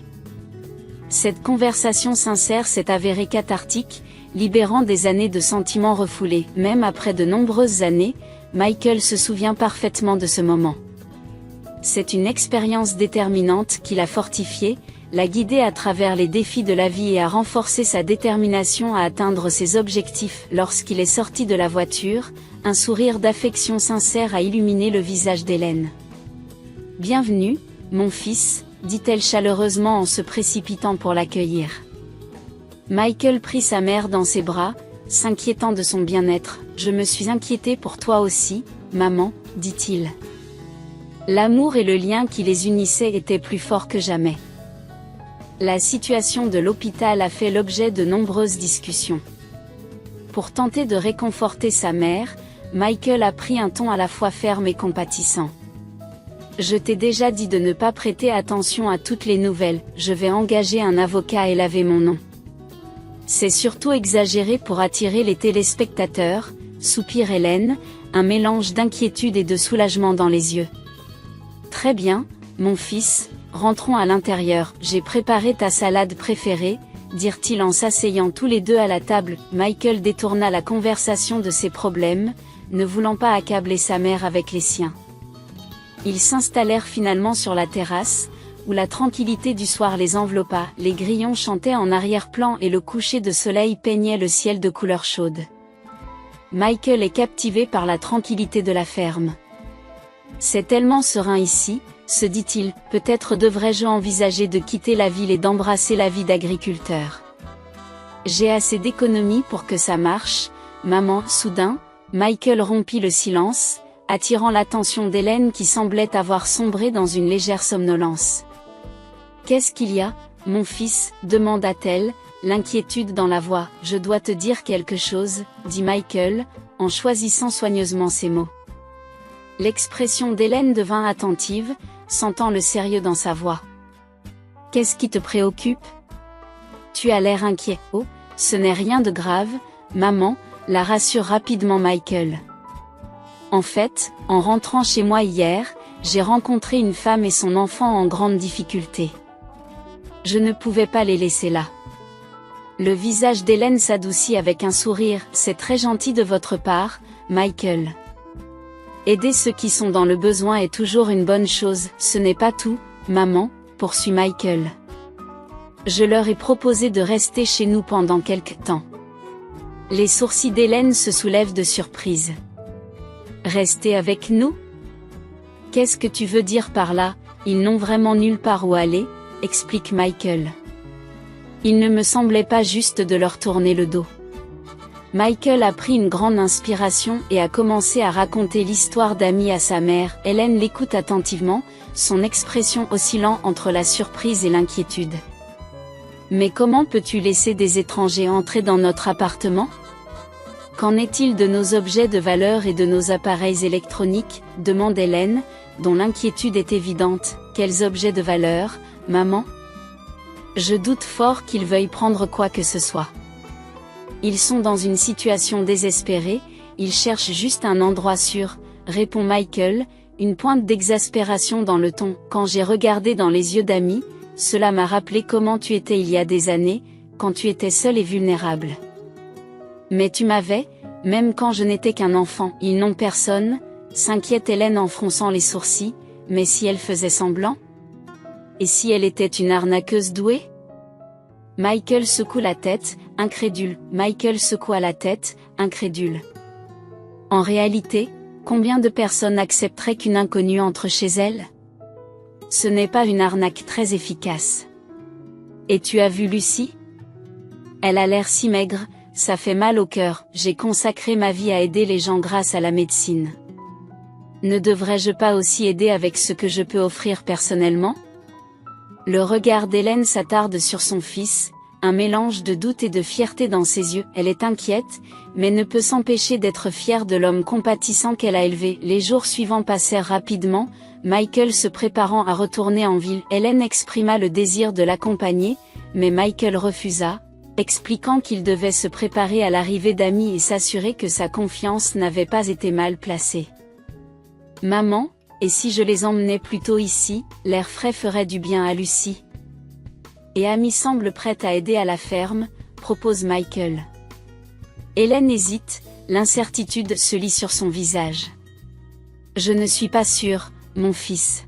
Cette conversation sincère s'est avérée cathartique, libérant des années de sentiments refoulés. Même après de nombreuses années, Michael se souvient parfaitement de ce moment. C'est une expérience déterminante qui l'a fortifié, l'a guidé à travers les défis de la vie et a renforcé sa détermination à atteindre ses objectifs. Lorsqu'il est sorti de la voiture, un sourire d'affection sincère a illuminé le visage d'Hélène. « Bienvenue, mon fils », dit-elle chaleureusement en se précipitant pour l'accueillir. Michael prit sa mère dans ses bras, s'inquiétant de son bien-être. « Je me suis inquiété pour toi aussi, maman », dit-il. L'amour et le lien qui les unissait étaient plus forts que jamais. La situation de l'hôpital a fait l'objet de nombreuses discussions. Pour tenter de réconforter sa mère, Michael a pris un ton à la fois ferme et compatissant. « Je t'ai déjà dit de ne pas prêter attention à toutes les nouvelles, je vais engager un avocat et laver mon nom. C'est surtout exagéré pour attirer les téléspectateurs », soupire Hélène, un mélange d'inquiétude et de soulagement dans les yeux. « Très bien, mon fils, rentrons à l'intérieur, j'ai préparé ta salade préférée », dirent-ils en s'asseyant tous les deux à la table. Michael détourna la conversation de ses problèmes, ne voulant pas accabler sa mère avec les siens. Ils s'installèrent finalement sur la terrasse, où la tranquillité du soir les enveloppa. Les grillons chantaient en arrière-plan et le coucher de soleil peignait le ciel de couleurs chaudes. Michael est captivé par la tranquillité de la ferme. « C'est tellement serein ici », se dit-il, « peut-être devrais-je envisager de quitter la ville et d'embrasser la vie d'agriculteur. J'ai assez d'économies pour que ça marche, maman. » Soudain, Michael rompit le silence, attirant l'attention d'Hélène qui semblait avoir sombré dans une légère somnolence. « Qu'est-ce qu'il y a, mon fils ?» demanda-t-elle, l'inquiétude dans la voix. « Je dois te dire quelque chose, » dit Michael, en choisissant soigneusement ses mots. L'expression d'Hélène devint attentive, sentant le sérieux dans sa voix. « Qu'est-ce qui te préoccupe ? Tu as l'air inquiet. »« Oh, ce n'est rien de grave, maman », la rassure rapidement Michael. « En fait, en rentrant chez moi hier, j'ai rencontré une femme et son enfant en grande difficulté. Je ne pouvais pas les laisser là. » Le visage d'Hélène s'adoucit avec un sourire. « C'est très gentil de votre part, Michael. Aider ceux qui sont dans le besoin est toujours une bonne chose. Ce n'est pas tout, maman, poursuit Michael. Je leur ai proposé de rester chez nous pendant quelque temps. Les sourcils d'Hélène se soulèvent de surprise. Rester avec nous? Qu'est-ce que tu veux dire par là? Ils n'ont vraiment nulle part où aller, explique Michael. Il ne me semblait pas juste de leur tourner le dos. Michael a pris une grande inspiration et a commencé à raconter l'histoire d'Amy à sa mère. Hélène l'écoute attentivement, son expression oscillant entre la surprise et l'inquiétude. Mais comment peux-tu laisser des étrangers entrer dans notre appartement? Qu'en est-il de nos objets de valeur et de nos appareils électroniques? Demande Hélène, dont l'inquiétude est évidente. Quels objets de valeur, maman? Je doute fort qu'ils veuillent prendre quoi que ce soit. Ils sont dans une situation désespérée, ils cherchent juste un endroit sûr, répond Michael, une pointe d'exaspération dans le ton. Quand j'ai regardé dans les yeux d'Amy, cela m'a rappelé comment tu étais il y a des années, quand tu étais seule et vulnérable. Mais tu m'avais, même quand je n'étais qu'un enfant. Ils n'ont personne, s'inquiète Hélène en fronçant les sourcils, mais si elle faisait semblant? Et si elle était une arnaqueuse douée? Michael secoue la tête, incrédule. Michael secoua la tête, incrédule. En réalité, combien de personnes accepteraient qu'une inconnue entre chez elles? Ce n'est pas une arnaque très efficace. Et tu as vu Lucie? Elle a l'air si maigre, ça fait mal au cœur. J'ai consacré ma vie à aider les gens grâce à la médecine. Ne devrais-je pas aussi aider avec ce que je peux offrir personnellement? Le regard d'Hélène s'attarde sur son fils, un mélange de doute et de fierté dans ses yeux. Elle est inquiète, mais ne peut s'empêcher d'être fière de l'homme compatissant qu'elle a élevé. Les jours suivants passèrent rapidement, Michael se préparant à retourner en ville. Hélène exprima le désir de l'accompagner, mais Michael refusa, expliquant qu'il devait se préparer à l'arrivée d'Amy et s'assurer que sa confiance n'avait pas été mal placée. Maman, et si je les emmenais plutôt ici, l'air frais ferait du bien à Lucie. Et Amy semble prête à aider à la ferme, propose Michael. Hélène hésite, l'incertitude se lit sur son visage. Je ne suis pas sûre, mon fils.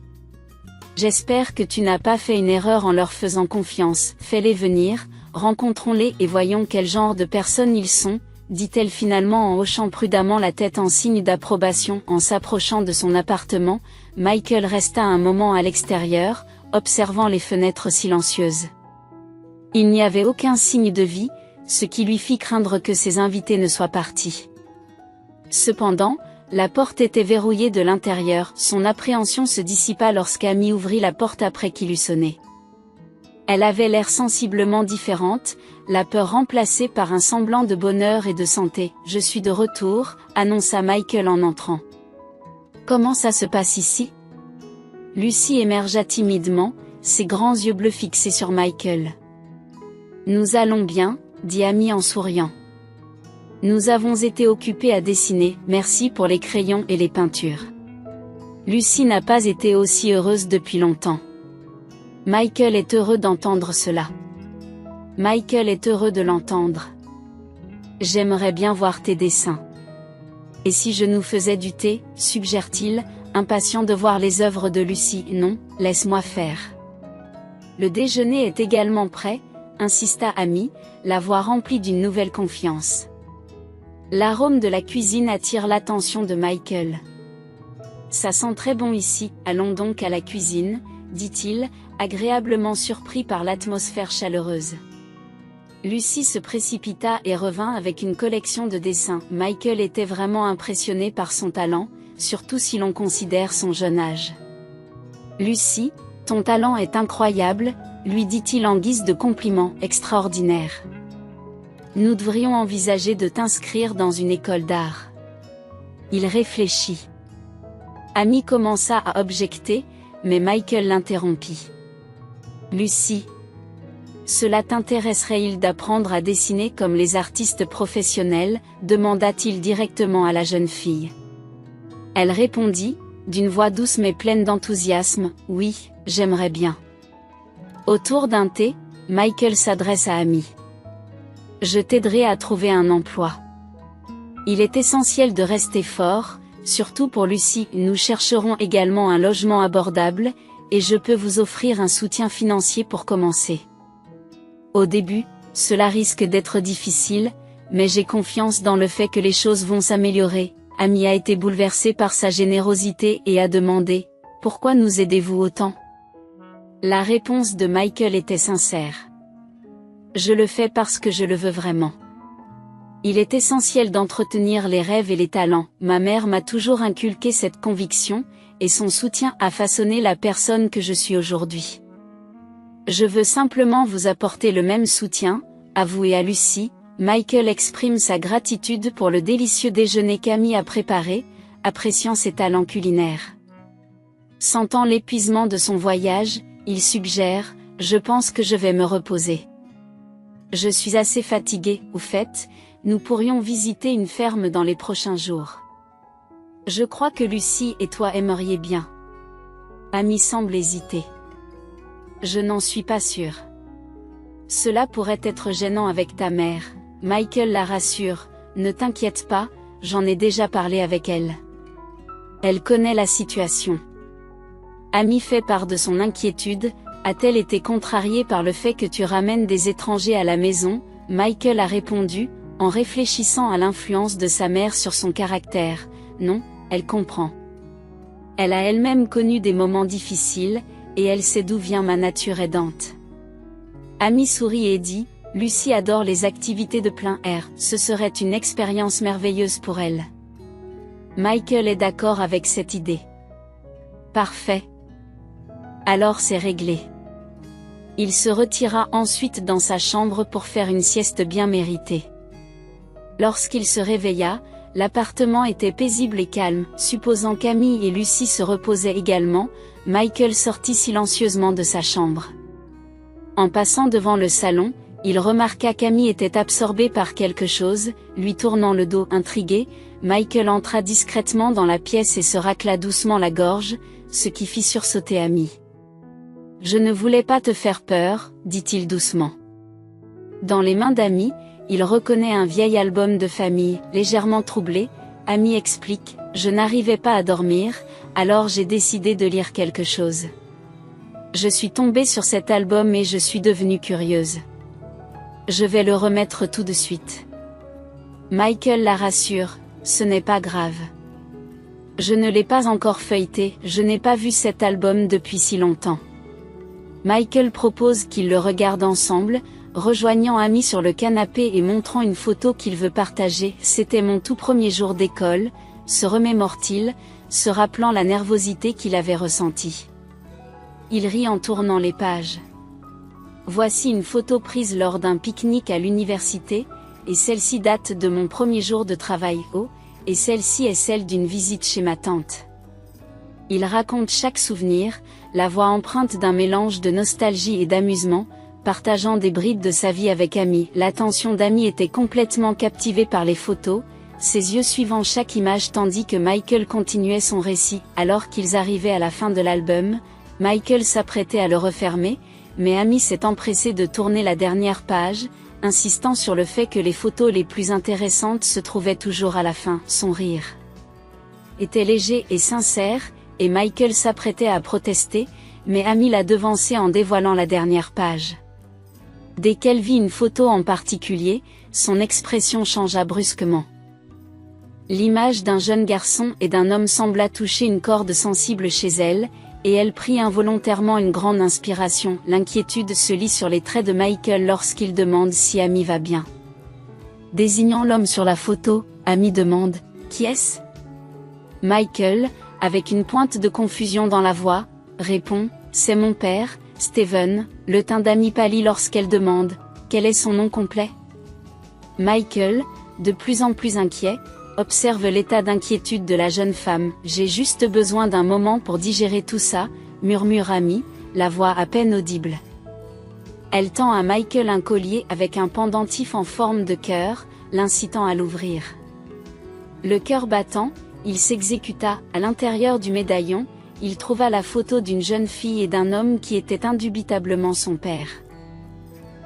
J'espère que tu n'as pas fait une erreur en leur faisant confiance. Fais-les venir, rencontrons-les et voyons quel genre de personnes ils sont, dit-elle finalement en hochant prudemment la tête en signe d'approbation. En s'approchant de son appartement, Michael resta un moment à l'extérieur, observant les fenêtres silencieuses. Il n'y avait aucun signe de vie, ce qui lui fit craindre que ses invités ne soient partis. Cependant, la porte était verrouillée de l'intérieur. Son appréhension se dissipa lorsqu'Amy ouvrit la porte après qu'il eut sonné. Elle avait l'air sensiblement différente, la peur remplacée par un semblant de bonheur et de santé. « Je suis de retour », annonça Michael en entrant. « Comment ça se passe ici ?» Lucie émergea timidement, ses grands yeux bleus fixés sur Michael. « Nous allons bien, » dit Amy en souriant. « Nous avons été occupés à dessiner, merci pour les crayons et les peintures. » Lucie n'a pas été aussi heureuse depuis longtemps. Michael est heureux d'entendre cela. Michael est heureux de l'entendre. J'aimerais bien voir tes dessins. Et si je nous faisais du thé, suggère-t-il, impatient de voir les œuvres de Lucie. Non, laisse-moi faire. Le déjeuner est également prêt, insista Amy, la voix remplie d'une nouvelle confiance. L'arôme de la cuisine attire l'attention de Michael. Ça sent très bon ici, allons donc à la cuisine, dit-il, agréablement surpris par l'atmosphère chaleureuse. Lucie se précipita et revint avec une collection de dessins. Michael était vraiment impressionné par son talent, surtout si l'on considère son jeune âge. « Lucie, ton talent est incroyable », lui dit-il en guise de compliment. « Extraordinaire. Nous devrions envisager de t'inscrire dans une école d'art. » Il réfléchit. Amy commença à objecter, mais Michael l'interrompit. « Lucie, cela t'intéresserait-il d'apprendre à dessiner comme les artistes professionnels ?» demanda-t-il directement à la jeune fille. Elle répondit, d'une voix douce mais pleine d'enthousiasme, « Oui, j'aimerais bien. » Autour d'un thé, Michael s'adresse à Amy. « Je t'aiderai à trouver un emploi. Il est essentiel de rester fort, surtout pour Lucie. Nous chercherons également un logement abordable, et je peux vous offrir un soutien financier pour commencer. » Au début, cela risque d'être difficile, mais j'ai confiance dans le fait que les choses vont s'améliorer. Amy a été bouleversée par sa générosité et a demandé « Pourquoi nous aidez-vous autant ?» La réponse de Michael était sincère. « Je le fais parce que je le veux vraiment. Il est essentiel d'entretenir les rêves et les talents. Ma mère m'a toujours inculqué cette conviction, et son soutien a façonné la personne que je suis aujourd'hui. Je veux simplement vous apporter le même soutien, à vous et à Lucy. » Michael exprime sa gratitude pour le délicieux déjeuner qu'Amy a préparé, appréciant ses talents culinaires. Sentant l'épuisement de son voyage, il suggère « Je pense que je vais me reposer. Je suis assez fatigué, au fait, nous pourrions visiter une ferme dans les prochains jours. Je crois que Lucy et toi aimeriez bien. » Amy semble hésiter. « Je n'en suis pas sûre. Cela pourrait être gênant avec ta mère. » Michael la rassure, « Ne t'inquiète pas, j'en ai déjà parlé avec elle. Elle connaît la situation. » Amy fait part de son inquiétude, a-t-elle été contrariée par le fait que tu ramènes des étrangers à la maison? Michael a répondu, en réfléchissant à l'influence de sa mère sur son caractère, « Non, elle comprend. Elle a elle-même connu des moments difficiles, et elle sait d'où vient ma nature aidante. » Amy sourit et dit, « Lucy adore les activités de plein air, ce serait une expérience merveilleuse pour elle. » Michael est d'accord avec cette idée. Parfait. Alors c'est réglé. Il se retira ensuite dans sa chambre pour faire une sieste bien méritée. Lorsqu'il se réveilla, l'appartement était paisible et calme. Supposant qu'Amy et Lucy se reposaient également, Michael sortit silencieusement de sa chambre. En passant devant le salon, il remarqua qu'Amy était absorbée par quelque chose, lui tournant le dos intrigué, Michael entra discrètement dans la pièce et se racla doucement la gorge, ce qui fit sursauter Amy. « Je ne voulais pas te faire peur, » dit-il doucement. Dans les mains d'Amy, il reconnaît un vieil album de famille, légèrement troublé. Amy explique, « Je n'arrivais pas à dormir, alors j'ai décidé de lire quelque chose. Je suis tombée sur cet album et je suis devenue curieuse. Je vais le remettre tout de suite. » Michael la rassure, « Ce n'est pas grave. Je ne l'ai pas encore feuilleté, je n'ai pas vu cet album depuis si longtemps. » Michael propose qu'ils le regardent ensemble, rejoignant Amy sur le canapé et montrant une photo qu'il veut partager. « C'était mon tout premier jour d'école », se remémore-t-il, se rappelant la nervosité qu'il avait ressentie. Il rit en tournant les pages. « Voici une photo prise lors d'un pique-nique à l'université, et celle-ci date de mon premier jour de travail et celle-ci est celle d'une visite chez ma tante. » Il raconte chaque souvenir, la voix empreinte d'un mélange de nostalgie et d'amusement, partageant des bribes de sa vie avec Amy. L'attention d'Amy était complètement captivée par les photos, ses yeux suivant chaque image tandis que Michael continuait son récit. Alors qu'ils arrivaient à la fin de l'album, Michael s'apprêtait à le refermer, mais Amy s'est empressée de tourner la dernière page, insistant sur le fait que les photos les plus intéressantes se trouvaient toujours à la fin. Son rire était léger et sincère, et Michael s'apprêtait à protester, mais Amy l'a devancé en dévoilant la dernière page. Dès qu'elle vit une photo en particulier, son expression changea brusquement. L'image d'un jeune garçon et d'un homme sembla toucher une corde sensible chez elle, et elle prit involontairement une grande inspiration. L'inquiétude se lit sur les traits de Michael lorsqu'il demande si Amy va bien. Désignant l'homme sur la photo, Amy demande « Qui est-ce » Michael, avec une pointe de confusion dans la voix, répond « C'est mon père, Steven ». Le teint d'Amy pâlit lorsqu'elle demande « Quel est son nom complet ?» Michael, de plus en plus inquiet, observe l'état d'inquiétude de la jeune femme. « J'ai juste besoin d'un moment pour digérer tout ça », murmure Amy, la voix à peine audible. Elle tend à Michael un collier avec un pendentif en forme de cœur, l'incitant à l'ouvrir. Le cœur battant, il s'exécuta. À l'intérieur du médaillon, il trouva la photo d'une jeune fille et d'un homme qui était indubitablement son père.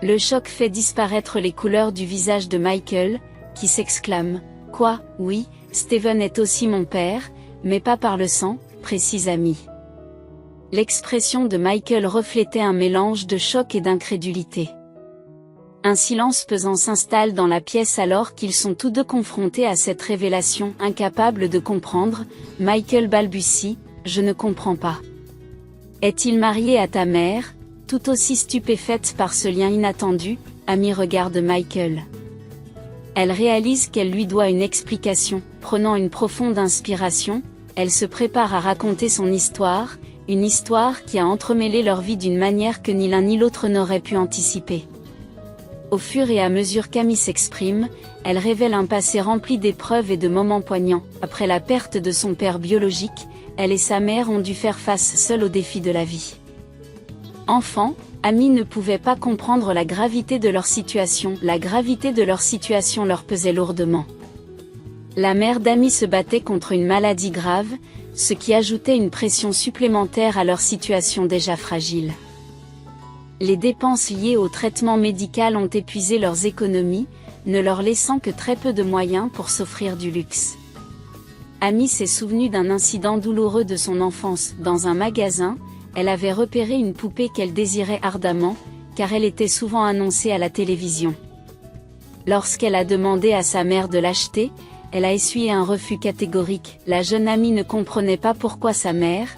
Le choc fait disparaître les couleurs du visage de Michael, qui s'exclame « Quoi, oui, Steven est aussi mon père, mais pas par le sang », précise Amy. L'expression de Michael reflétait un mélange de choc et d'incrédulité. Un silence pesant s'installe dans la pièce alors qu'ils sont tous deux confrontés à cette révélation, incapables de comprendre. Michael balbutie, « Je ne comprends pas. Est-il marié à ta mère ?» Tout aussi stupéfaite par ce lien inattendu, Amy regarde Michael. Elle réalise qu'elle lui doit une explication. Prenant une profonde inspiration, elle se prépare à raconter son histoire, une histoire qui a entremêlé leur vie d'une manière que ni l'un ni l'autre n'aurait pu anticiper. Au fur et à mesure qu'Amy s'exprime, elle révèle un passé rempli d'épreuves et de moments poignants. Après la perte de son père biologique, elle et sa mère ont dû faire face seules aux défis de la vie. Enfant, Amy ne pouvait pas comprendre la gravité de leur situation. La gravité de leur situation leur pesait lourdement. La mère d'Amy se battait contre une maladie grave, ce qui ajoutait une pression supplémentaire à leur situation déjà fragile. Les dépenses liées au traitement médical ont épuisé leurs économies, ne leur laissant que très peu de moyens pour s'offrir du luxe. Amy s'est souvenue d'un incident douloureux de son enfance. Dans un magasin, elle avait repéré une poupée qu'elle désirait ardemment, car elle était souvent annoncée à la télévision. Lorsqu'elle a demandé à sa mère de l'acheter, elle a essuyé un refus catégorique. La jeune Amy ne comprenait pas pourquoi sa mère,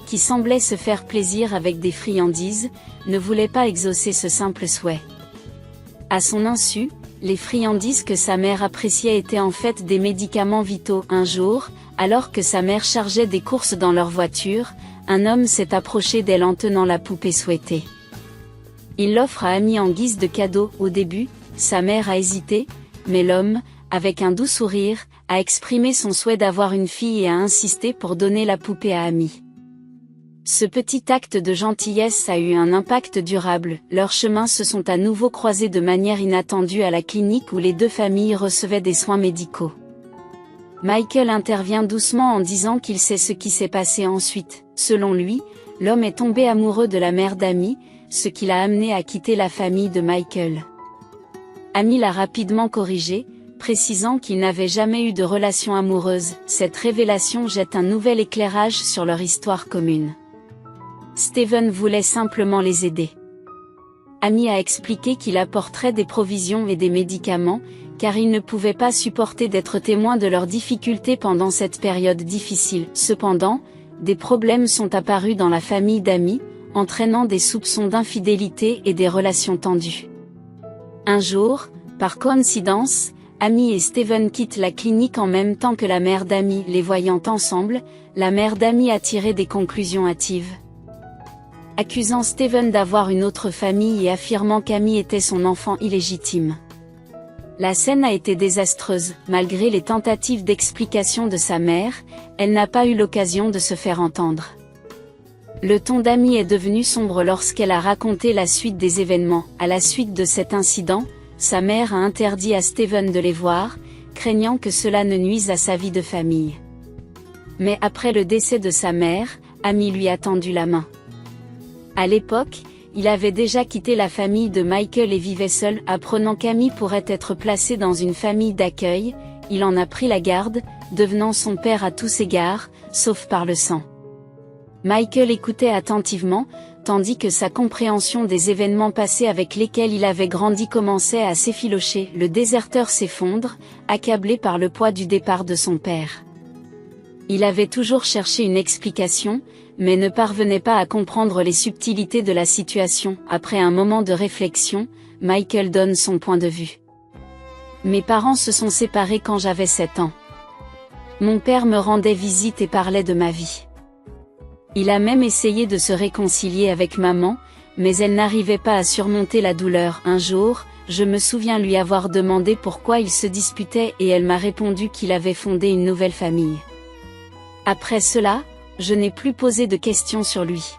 qui semblait se faire plaisir avec des friandises, ne voulait pas exaucer ce simple souhait. À son insu, les friandises que sa mère appréciait étaient en fait des médicaments vitaux. Un jour, alors que sa mère chargeait des courses dans leur voiture, un homme s'est approché d'elle en tenant la poupée souhaitée. Il l'offre à Amy en guise de cadeau. Au début, sa mère a hésité, mais l'homme, avec un doux sourire, a exprimé son souhait d'avoir une fille et a insisté pour donner la poupée à Amy. Ce petit acte de gentillesse a eu un impact durable. Leurs chemins se sont à nouveau croisés de manière inattendue à la clinique où les deux familles recevaient des soins médicaux. Michael intervient doucement en disant qu'il sait ce qui s'est passé ensuite. Selon lui, l'homme est tombé amoureux de la mère d'Amy, ce qui l'a amené à quitter la famille de Michael. Amy l'a rapidement corrigé, précisant qu'il n'avait jamais eu de relation amoureuse. Cette révélation jette un nouvel éclairage sur leur histoire commune. Steven voulait simplement les aider. Amy a expliqué qu'il apporterait des provisions et des médicaments, car il ne pouvait pas supporter d'être témoin de leurs difficultés pendant cette période difficile. Cependant, des problèmes sont apparus dans la famille d'Amy, entraînant des soupçons d'infidélité et des relations tendues. Un jour, par coïncidence, Amy et Steven quittent la clinique en même temps que la mère d'Amy. Les voyant ensemble, la mère d'Amy a tiré des conclusions hâtives. Accusant Steven d'avoir une autre famille et affirmant qu'Amy était son enfant illégitime. La scène a été désastreuse. Malgré les tentatives d'explication de sa mère, elle n'a pas eu l'occasion de se faire entendre. Le ton d'Amy est devenu sombre lorsqu'elle a raconté la suite des événements. À la suite de cet incident, sa mère a interdit à Steven de les voir, craignant que cela ne nuise à sa vie de famille. Mais après le décès de sa mère, Amy lui a tendu la main. À l'époque, il avait déjà quitté la famille de Michael et vivait seul. Apprenant qu'Amy pourrait être placée dans une famille d'accueil, il en a pris la garde, devenant son père à tous égards, sauf par le sang. Michael écoutait attentivement, tandis que sa compréhension des événements passés avec lesquels il avait grandi commençait à s'effilocher. Le déserteur s'effondre, accablé par le poids du départ de son père. Il avait toujours cherché une explication, mais ne parvenait pas à comprendre les subtilités de la situation. Après un moment de réflexion, Michael donne son point de vue. Mes parents se sont séparés quand j'avais 7 ans. Mon père me rendait visite et parlait de ma vie. Il a même essayé de se réconcilier avec maman, mais elle n'arrivait pas à surmonter la douleur. Un jour, je me souviens lui avoir demandé pourquoi il se disputait et elle m'a répondu qu'il avait fondé une nouvelle famille. Après cela, je n'ai plus posé de questions sur lui.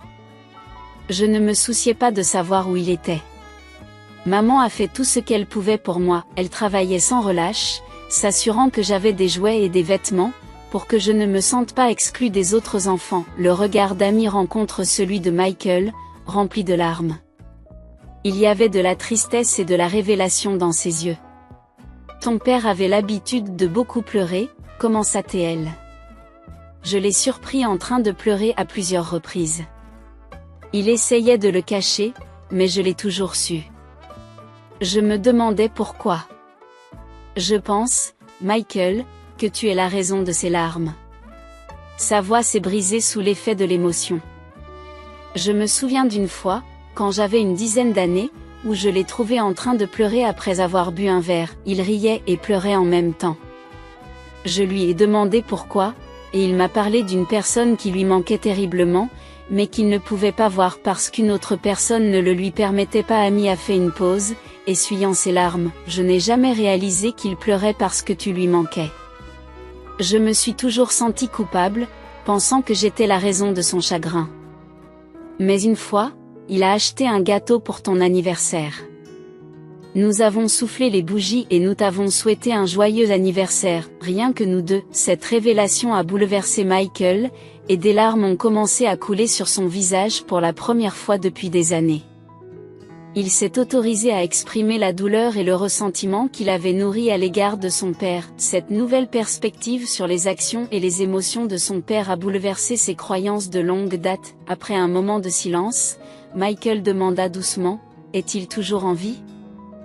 Je ne me souciais pas de savoir où il était. Maman a fait tout ce qu'elle pouvait pour moi. Elle travaillait sans relâche, s'assurant que j'avais des jouets et des vêtements, pour que je ne me sente pas exclue des autres enfants. Le regard d'Amy rencontre celui de Michael, rempli de larmes. Il y avait de la tristesse et de la révélation dans ses yeux. Ton père avait l'habitude de beaucoup pleurer, commença-t-elle. Je l'ai surpris en train de pleurer à plusieurs reprises. Il essayait de le cacher, mais je l'ai toujours su. Je me demandais pourquoi. Je pense, Michael, que tu es la raison de ces larmes. Sa voix s'est brisée sous l'effet de l'émotion. Je me souviens d'une fois, quand j'avais une dizaine d'années, où je l'ai trouvé en train de pleurer après avoir bu un verre. Il riait et pleurait en même temps. Je lui ai demandé pourquoi, et il m'a parlé d'une personne qui lui manquait terriblement, mais qu'il ne pouvait pas voir parce qu'une autre personne ne le lui permettait pas. Amy a fait une pause, essuyant ses larmes. Je n'ai jamais réalisé qu'il pleurait parce que tu lui manquais. Je me suis toujours senti coupable, pensant que j'étais la raison de son chagrin. Mais une fois, il a acheté un gâteau pour ton anniversaire. Nous avons soufflé les bougies et nous t'avons souhaité un joyeux anniversaire, rien que nous deux. Cette révélation a bouleversé Michael, et des larmes ont commencé à couler sur son visage pour la première fois depuis des années. Il s'est autorisé à exprimer la douleur et le ressentiment qu'il avait nourri à l'égard de son père. Cette nouvelle perspective sur les actions et les émotions de son père a bouleversé ses croyances de longue date. Après un moment de silence, Michael demanda doucement, « Est-il toujours en vie ? »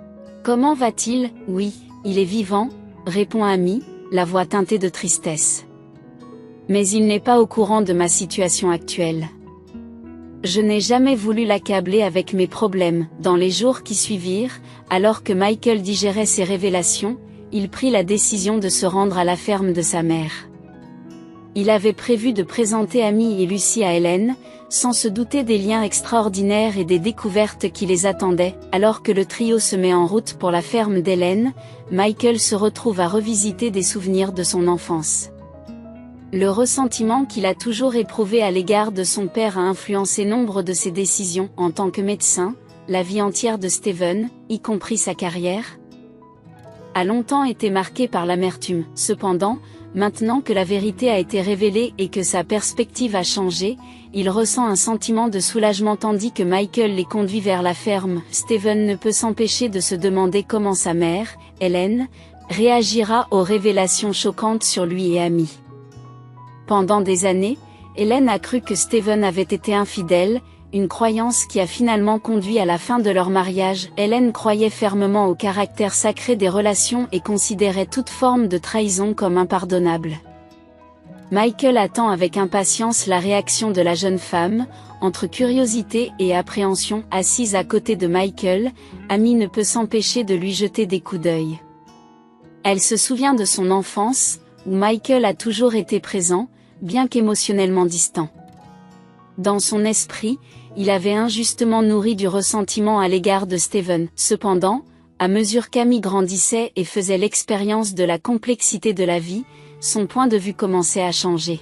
« Comment va-t-il ? » « Oui, il est vivant, » répond Amy, la voix teintée de tristesse. « Mais il n'est pas au courant de ma situation actuelle. Je n'ai jamais voulu l'accabler avec mes problèmes. » Dans les jours qui suivirent, alors que Michael digérait ses révélations, il prit la décision de se rendre à la ferme de sa mère. Il avait prévu de présenter Amy et Lucy à Hélène, sans se douter des liens extraordinaires et des découvertes qui les attendaient. Alors que le trio se met en route pour la ferme d'Hélène, Michael se retrouve à revisiter des souvenirs de son enfance. Le ressentiment qu'il a toujours éprouvé à l'égard de son père a influencé nombre de ses décisions. En tant que médecin, la vie entière de Steven, y compris sa carrière, a longtemps été marquée par l'amertume. Cependant, maintenant que la vérité a été révélée et que sa perspective a changé, il ressent un sentiment de soulagement tandis que Michael les conduit vers la ferme. Steven ne peut s'empêcher de se demander comment sa mère, Hélène, réagira aux révélations choquantes sur lui et Amy. Pendant des années, Hélène a cru que Steven avait été infidèle, une croyance qui a finalement conduit à la fin de leur mariage. Hélène croyait fermement au caractère sacré des relations et considérait toute forme de trahison comme impardonnable. Michael attend avec impatience la réaction de la jeune femme. Entre curiosité et appréhension, assise à côté de Michael, Amy ne peut s'empêcher de lui jeter des coups d'œil. Elle se souvient de son enfance, où Michael a toujours été présent, bien qu'émotionnellement distant. Dans son esprit, il avait injustement nourri du ressentiment à l'égard de Steven. Cependant, à mesure qu'Amy grandissait et faisait l'expérience de la complexité de la vie, son point de vue commençait à changer.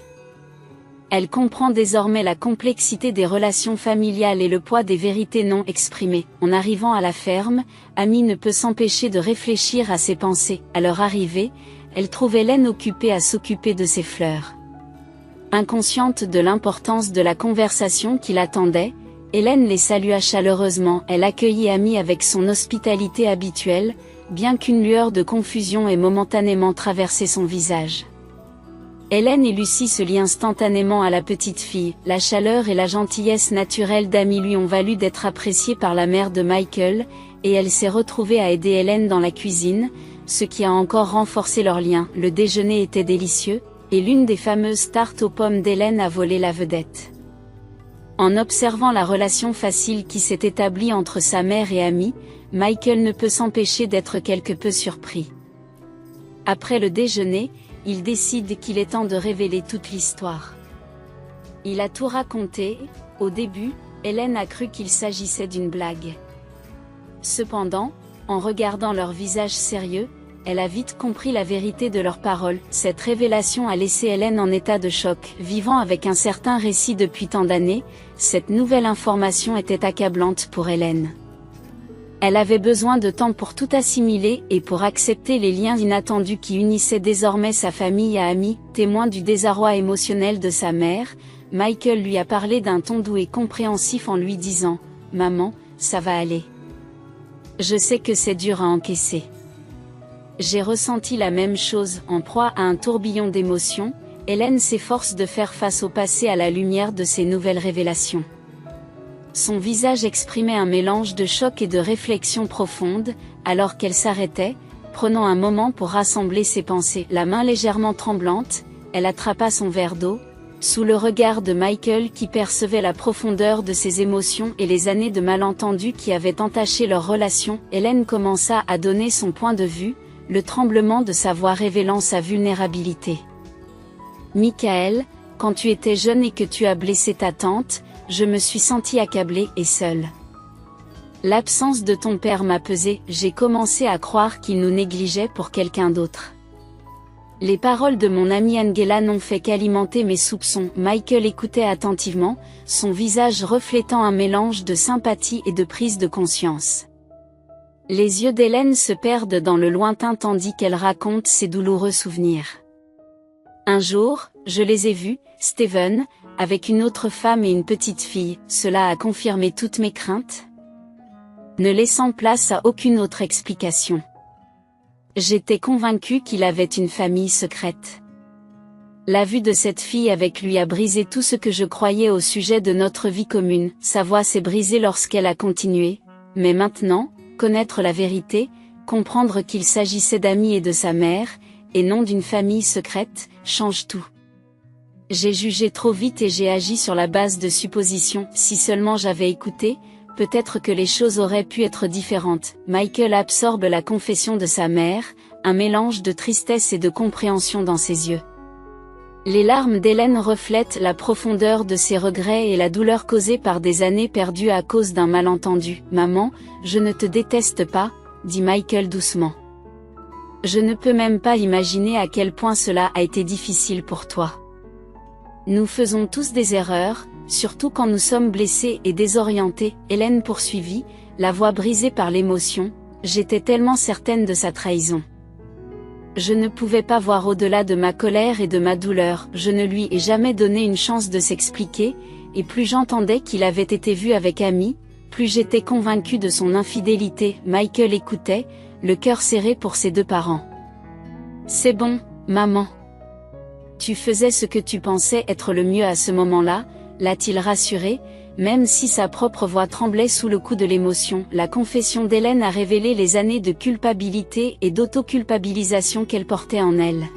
Elle comprend désormais la complexité des relations familiales et le poids des vérités non exprimées. En arrivant à la ferme, Amy ne peut s'empêcher de réfléchir à ses pensées. À leur arrivée, elle trouve Hélène occupée à s'occuper de ses fleurs. Inconsciente de l'importance de la conversation qui l'attendait, Hélène les salua chaleureusement. Elle accueillit Amy avec son hospitalité habituelle, bien qu'une lueur de confusion ait momentanément traversé son visage. Hélène et Lucy se lient instantanément à la petite fille. La chaleur et la gentillesse naturelle d'Amy lui ont valu d'être appréciée par la mère de Michael, et elle s'est retrouvée à aider Hélène dans la cuisine, ce qui a encore renforcé leur lien. Le déjeuner était délicieux, et l'une des fameuses tartes aux pommes d'Hélène a volé la vedette. En observant la relation facile qui s'est établie entre sa mère et Amy, Michael ne peut s'empêcher d'être quelque peu surpris. Après le déjeuner, il décide qu'il est temps de révéler toute l'histoire. Il a tout raconté. Au début, Hélène a cru qu'il s'agissait d'une blague. Cependant, en regardant leur visage sérieux, elle a vite compris la vérité de leurs paroles. Cette révélation a laissé Hélène en état de choc. Vivant avec un certain récit depuis tant d'années, cette nouvelle information était accablante pour Hélène. Elle avait besoin de temps pour tout assimiler et pour accepter les liens inattendus qui unissaient désormais sa famille à Amy. Témoin du désarroi émotionnel de sa mère, Michael lui a parlé d'un ton doux et compréhensif en lui disant « Maman, ça va aller. Je sais que c'est dur à encaisser. » J'ai ressenti la même chose. En proie à un tourbillon d'émotions, Hélène s'efforce de faire face au passé à la lumière de ces nouvelles révélations. Son visage exprimait un mélange de choc et de réflexion profonde, alors qu'elle s'arrêtait, prenant un moment pour rassembler ses pensées. La main légèrement tremblante, elle attrapa son verre d'eau. Sous le regard de Michael qui percevait la profondeur de ses émotions et les années de malentendus qui avaient entaché leur relation, Hélène commença à donner son point de vue, le tremblement de sa voix révélant sa vulnérabilité. « Michael, quand tu étais jeune et que tu as blessé ta tante, je me suis sentie accablée et seule. L'absence de ton père m'a pesé, j'ai commencé à croire qu'il nous négligeait pour quelqu'un d'autre. Les paroles de mon amie Angela n'ont fait qu'alimenter mes soupçons. » Michael écoutait attentivement, son visage reflétant un mélange de sympathie et de prise de conscience. Les yeux d'Hélène se perdent dans le lointain tandis qu'elle raconte ses douloureux souvenirs. « Un jour, je les ai vus, Steven, avec une autre femme et une petite fille, cela a confirmé toutes mes craintes, ne laissant place à aucune autre explication. J'étais convaincue qu'il avait une famille secrète. La vue de cette fille avec lui a brisé tout ce que je croyais au sujet de notre vie commune. » Sa voix s'est brisée lorsqu'elle a continué. « Mais maintenant, connaître la vérité, comprendre qu'il s'agissait d'amis et de sa mère, et non d'une famille secrète, change tout. J'ai jugé trop vite et j'ai agi sur la base de suppositions. Si seulement j'avais écouté, peut-être que les choses auraient pu être différentes. » Michael absorbe la confession de sa mère, un mélange de tristesse et de compréhension dans ses yeux. Les larmes d'Hélène reflètent la profondeur de ses regrets et la douleur causée par des années perdues à cause d'un malentendu. « Maman, je ne te déteste pas, » dit Michael doucement. « Je ne peux même pas imaginer à quel point cela a été difficile pour toi. Nous faisons tous des erreurs, surtout quand nous sommes blessés et désorientés. » Hélène poursuivit, la voix brisée par l'émotion. « J'étais tellement certaine de sa trahison. Je ne pouvais pas voir au-delà de ma colère et de ma douleur. Je ne lui ai jamais donné une chance de s'expliquer, et plus j'entendais qu'il avait été vu avec Amy, plus j'étais convaincue de son infidélité. » Michael écoutait, le cœur serré pour ses deux parents. « C'est bon, maman. Tu faisais ce que tu pensais être le mieux à ce moment-là, » l'a-t-il rassuré, même si sa propre voix tremblait sous le coup de l'émotion. La confession d'Hélène a révélé les années de culpabilité et d'autoculpabilisation qu'elle portait en elle.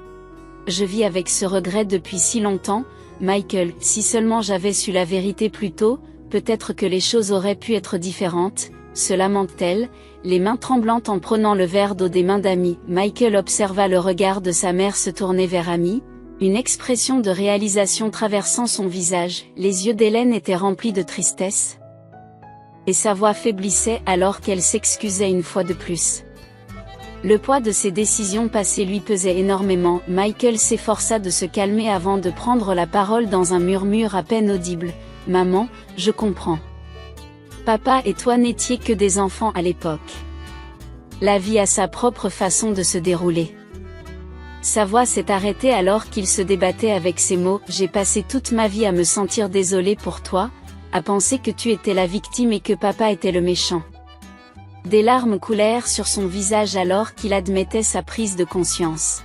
« Je vis avec ce regret depuis si longtemps, Michael. Si seulement j'avais su la vérité plus tôt, peut-être que les choses auraient pu être différentes, » se lamente-t-elle, les mains tremblantes en prenant le verre d'eau des mains d'Amy. Michael observa le regard de sa mère se tourner vers Amy, une expression de réalisation traversant son visage. Les yeux d'Hélène étaient remplis de tristesse, et sa voix faiblissait alors qu'elle s'excusait une fois de plus. Le poids de ses décisions passées lui pesait énormément. Michael s'efforça de se calmer avant de prendre la parole dans un murmure à peine audible. « Maman, je comprends. Papa et toi n'étiez que des enfants à l'époque. La vie a sa propre façon de se dérouler. » Sa voix s'est arrêtée alors qu'il se débattait avec ces mots. « J'ai passé toute ma vie à me sentir désolée pour toi, à penser que tu étais la victime et que papa était le méchant. » Des larmes coulèrent sur son visage alors qu'il admettait sa prise de conscience.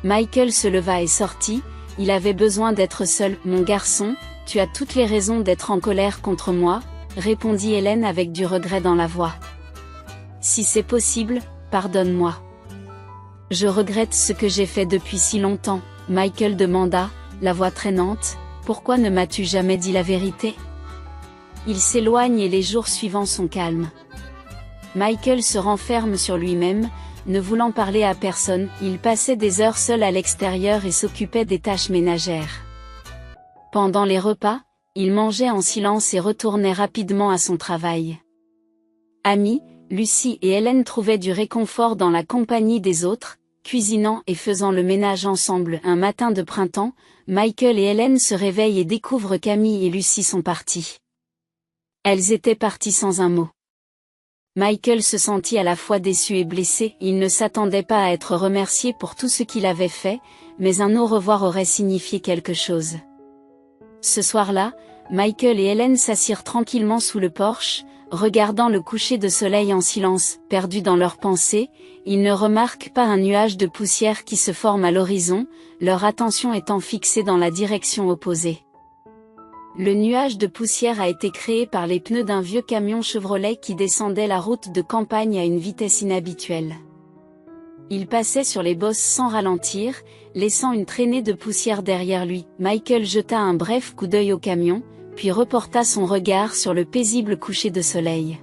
Michael se leva et sortit. Il avait besoin d'être seul. « Mon garçon, tu as toutes les raisons d'être en colère contre moi, » répondit Hélène avec du regret dans la voix. « Si c'est possible, pardonne-moi. Je regrette ce que j'ai fait depuis si longtemps. » Michael demanda, la voix traînante. « Pourquoi ne m'as-tu jamais dit la vérité ?» Il s'éloigne et les jours suivants sont calmes. Michael se renferme sur lui-même, ne voulant parler à personne. Il passait des heures seul à l'extérieur et s'occupait des tâches ménagères. Pendant les repas, il mangeait en silence et retournait rapidement à son travail. Amy, Lucy et Hélène trouvaient du réconfort dans la compagnie des autres, cuisinant et faisant le ménage ensemble. Un matin de printemps, Michael et Hélène se réveillent et découvrent qu'Amy et Lucy sont partis. Elles étaient parties sans un mot. Michael se sentit à la fois déçu et blessé. Il ne s'attendait pas à être remercié pour tout ce qu'il avait fait, mais un au revoir aurait signifié quelque chose. Ce soir-là, Michael et Hélène s'assirent tranquillement sous le porche, regardant le coucher de soleil en silence. Perdus dans leurs pensées, ils ne remarquent pas un nuage de poussière qui se forme à l'horizon, leur attention étant fixée dans la direction opposée. Le nuage de poussière a été créé par les pneus d'un vieux camion Chevrolet qui descendait la route de campagne à une vitesse inhabituelle. Il passait sur les bosses sans ralentir, laissant une traînée de poussière derrière lui. Michael jeta un bref coup d'œil au camion, puis reporta son regard sur le paisible coucher de soleil.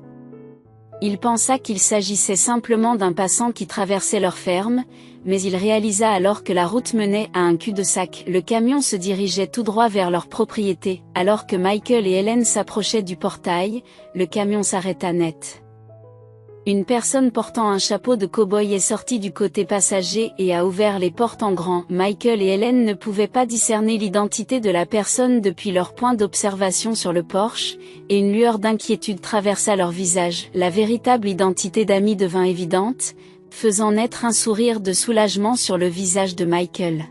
Il pensa qu'il s'agissait simplement d'un passant qui traversait leur ferme, mais il réalisa alors que la route menait à un cul-de-sac. Le camion se dirigeait tout droit vers leur propriété. Alors que Michael et Helen s'approchaient du portail, le camion s'arrêta net. Une personne portant un chapeau de cow-boy est sortie du côté passager et a ouvert les portes en grand. Michael et Helen ne pouvaient pas discerner l'identité de la personne depuis leur point d'observation sur le porche, et une lueur d'inquiétude traversa leur visage. La véritable identité d'Amy devint évidente, faisant naître un sourire de soulagement sur le visage de Michael.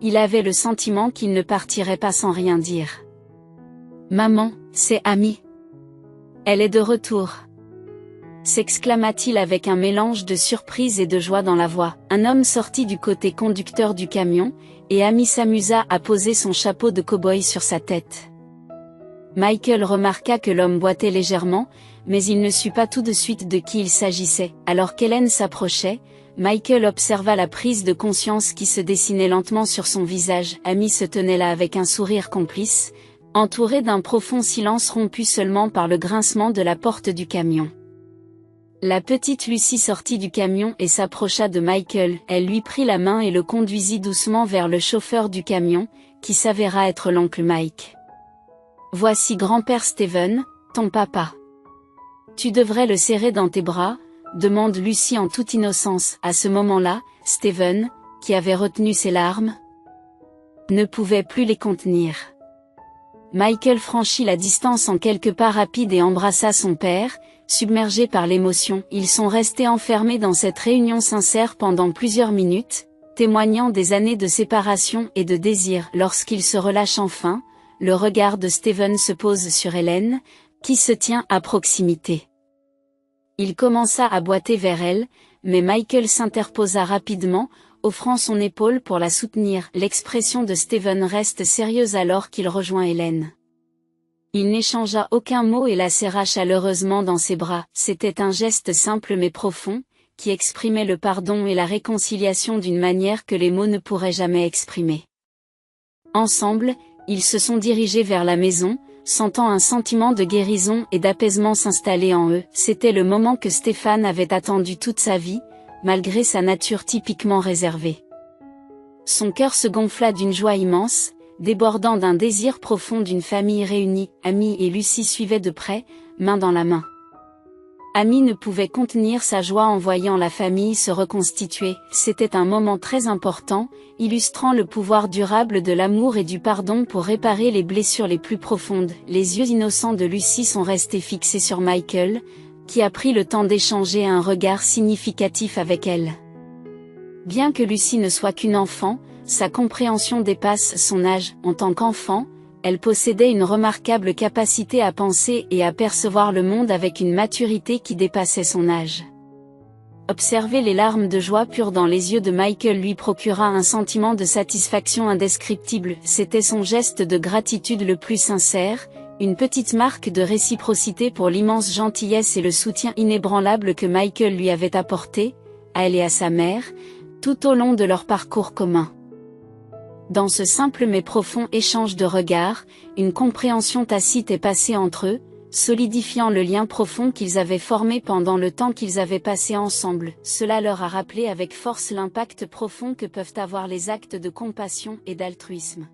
Il avait le sentiment qu'il ne partirait pas sans rien dire. « Maman, c'est Amy. Elle est de retour !» s'exclama-t-il avec un mélange de surprise et de joie dans la voix. Un homme sortit du côté conducteur du camion, et Amy s'amusa à poser son chapeau de cow-boy sur sa tête. Michael remarqua que l'homme boitait légèrement, mais il ne sut pas tout de suite de qui il s'agissait. Alors qu'Helen s'approchait, Michael observa la prise de conscience qui se dessinait lentement sur son visage. Amy se tenait là avec un sourire complice, entouré d'un profond silence rompu seulement par le grincement de la porte du camion. La petite Lucy sortit du camion et s'approcha de Michael. Elle lui prit la main et le conduisit doucement vers le chauffeur du camion, qui s'avéra être l'oncle Mike. « Voici grand-père Steven, ton papa. Tu devrais le serrer dans tes bras », demande Lucy en toute innocence. À ce moment-là, Steven, qui avait retenu ses larmes, ne pouvait plus les contenir. Michael franchit la distance en quelques pas rapides et embrassa son père, submergé par l'émotion. Ils sont restés enfermés dans cette réunion sincère pendant plusieurs minutes, témoignant des années de séparation et de désir. Lorsqu'ils se relâchent enfin, le regard de Steven se pose sur Helen, qui se tient à proximité. Il commença à boiter vers elle, mais Michael s'interposa rapidement, offrant son épaule pour la soutenir. L'expression de Steven reste sérieuse alors qu'il rejoint Helen. Il n'échangea aucun mot et la serra chaleureusement dans ses bras. C'était un geste simple mais profond, qui exprimait le pardon et la réconciliation d'une manière que les mots ne pourraient jamais exprimer. Ensemble, ils se sont dirigés vers la maison, sentant un sentiment de guérison et d'apaisement s'installer en eux. C'était le moment que Stéphane avait attendu toute sa vie, malgré sa nature typiquement réservée. Son cœur se gonfla d'une joie immense, débordant d'un désir profond d'une famille réunie. Amy et Lucy suivaient de près, main dans la main. Amy ne pouvait contenir sa joie en voyant la famille se reconstituer. C'était un moment très important, illustrant le pouvoir durable de l'amour et du pardon pour réparer les blessures les plus profondes. Les yeux innocents de Lucy sont restés fixés sur Michael, qui a pris le temps d'échanger un regard significatif avec elle. Bien que Lucy ne soit qu'une enfant, sa compréhension dépasse son âge. En tant qu'enfant, elle possédait une remarquable capacité à penser et à percevoir le monde avec une maturité qui dépassait son âge. Observer les larmes de joie pure dans les yeux de Michael lui procura un sentiment de satisfaction indescriptible. C'était son geste de gratitude le plus sincère, une petite marque de réciprocité pour l'immense gentillesse et le soutien inébranlable que Michael lui avait apporté, à elle et à sa mère, tout au long de leur parcours commun. Dans ce simple mais profond échange de regards, une compréhension tacite est passée entre eux, solidifiant le lien profond qu'ils avaient formé pendant le temps qu'ils avaient passé ensemble. Cela leur a rappelé avec force l'impact profond que peuvent avoir les actes de compassion et d'altruisme.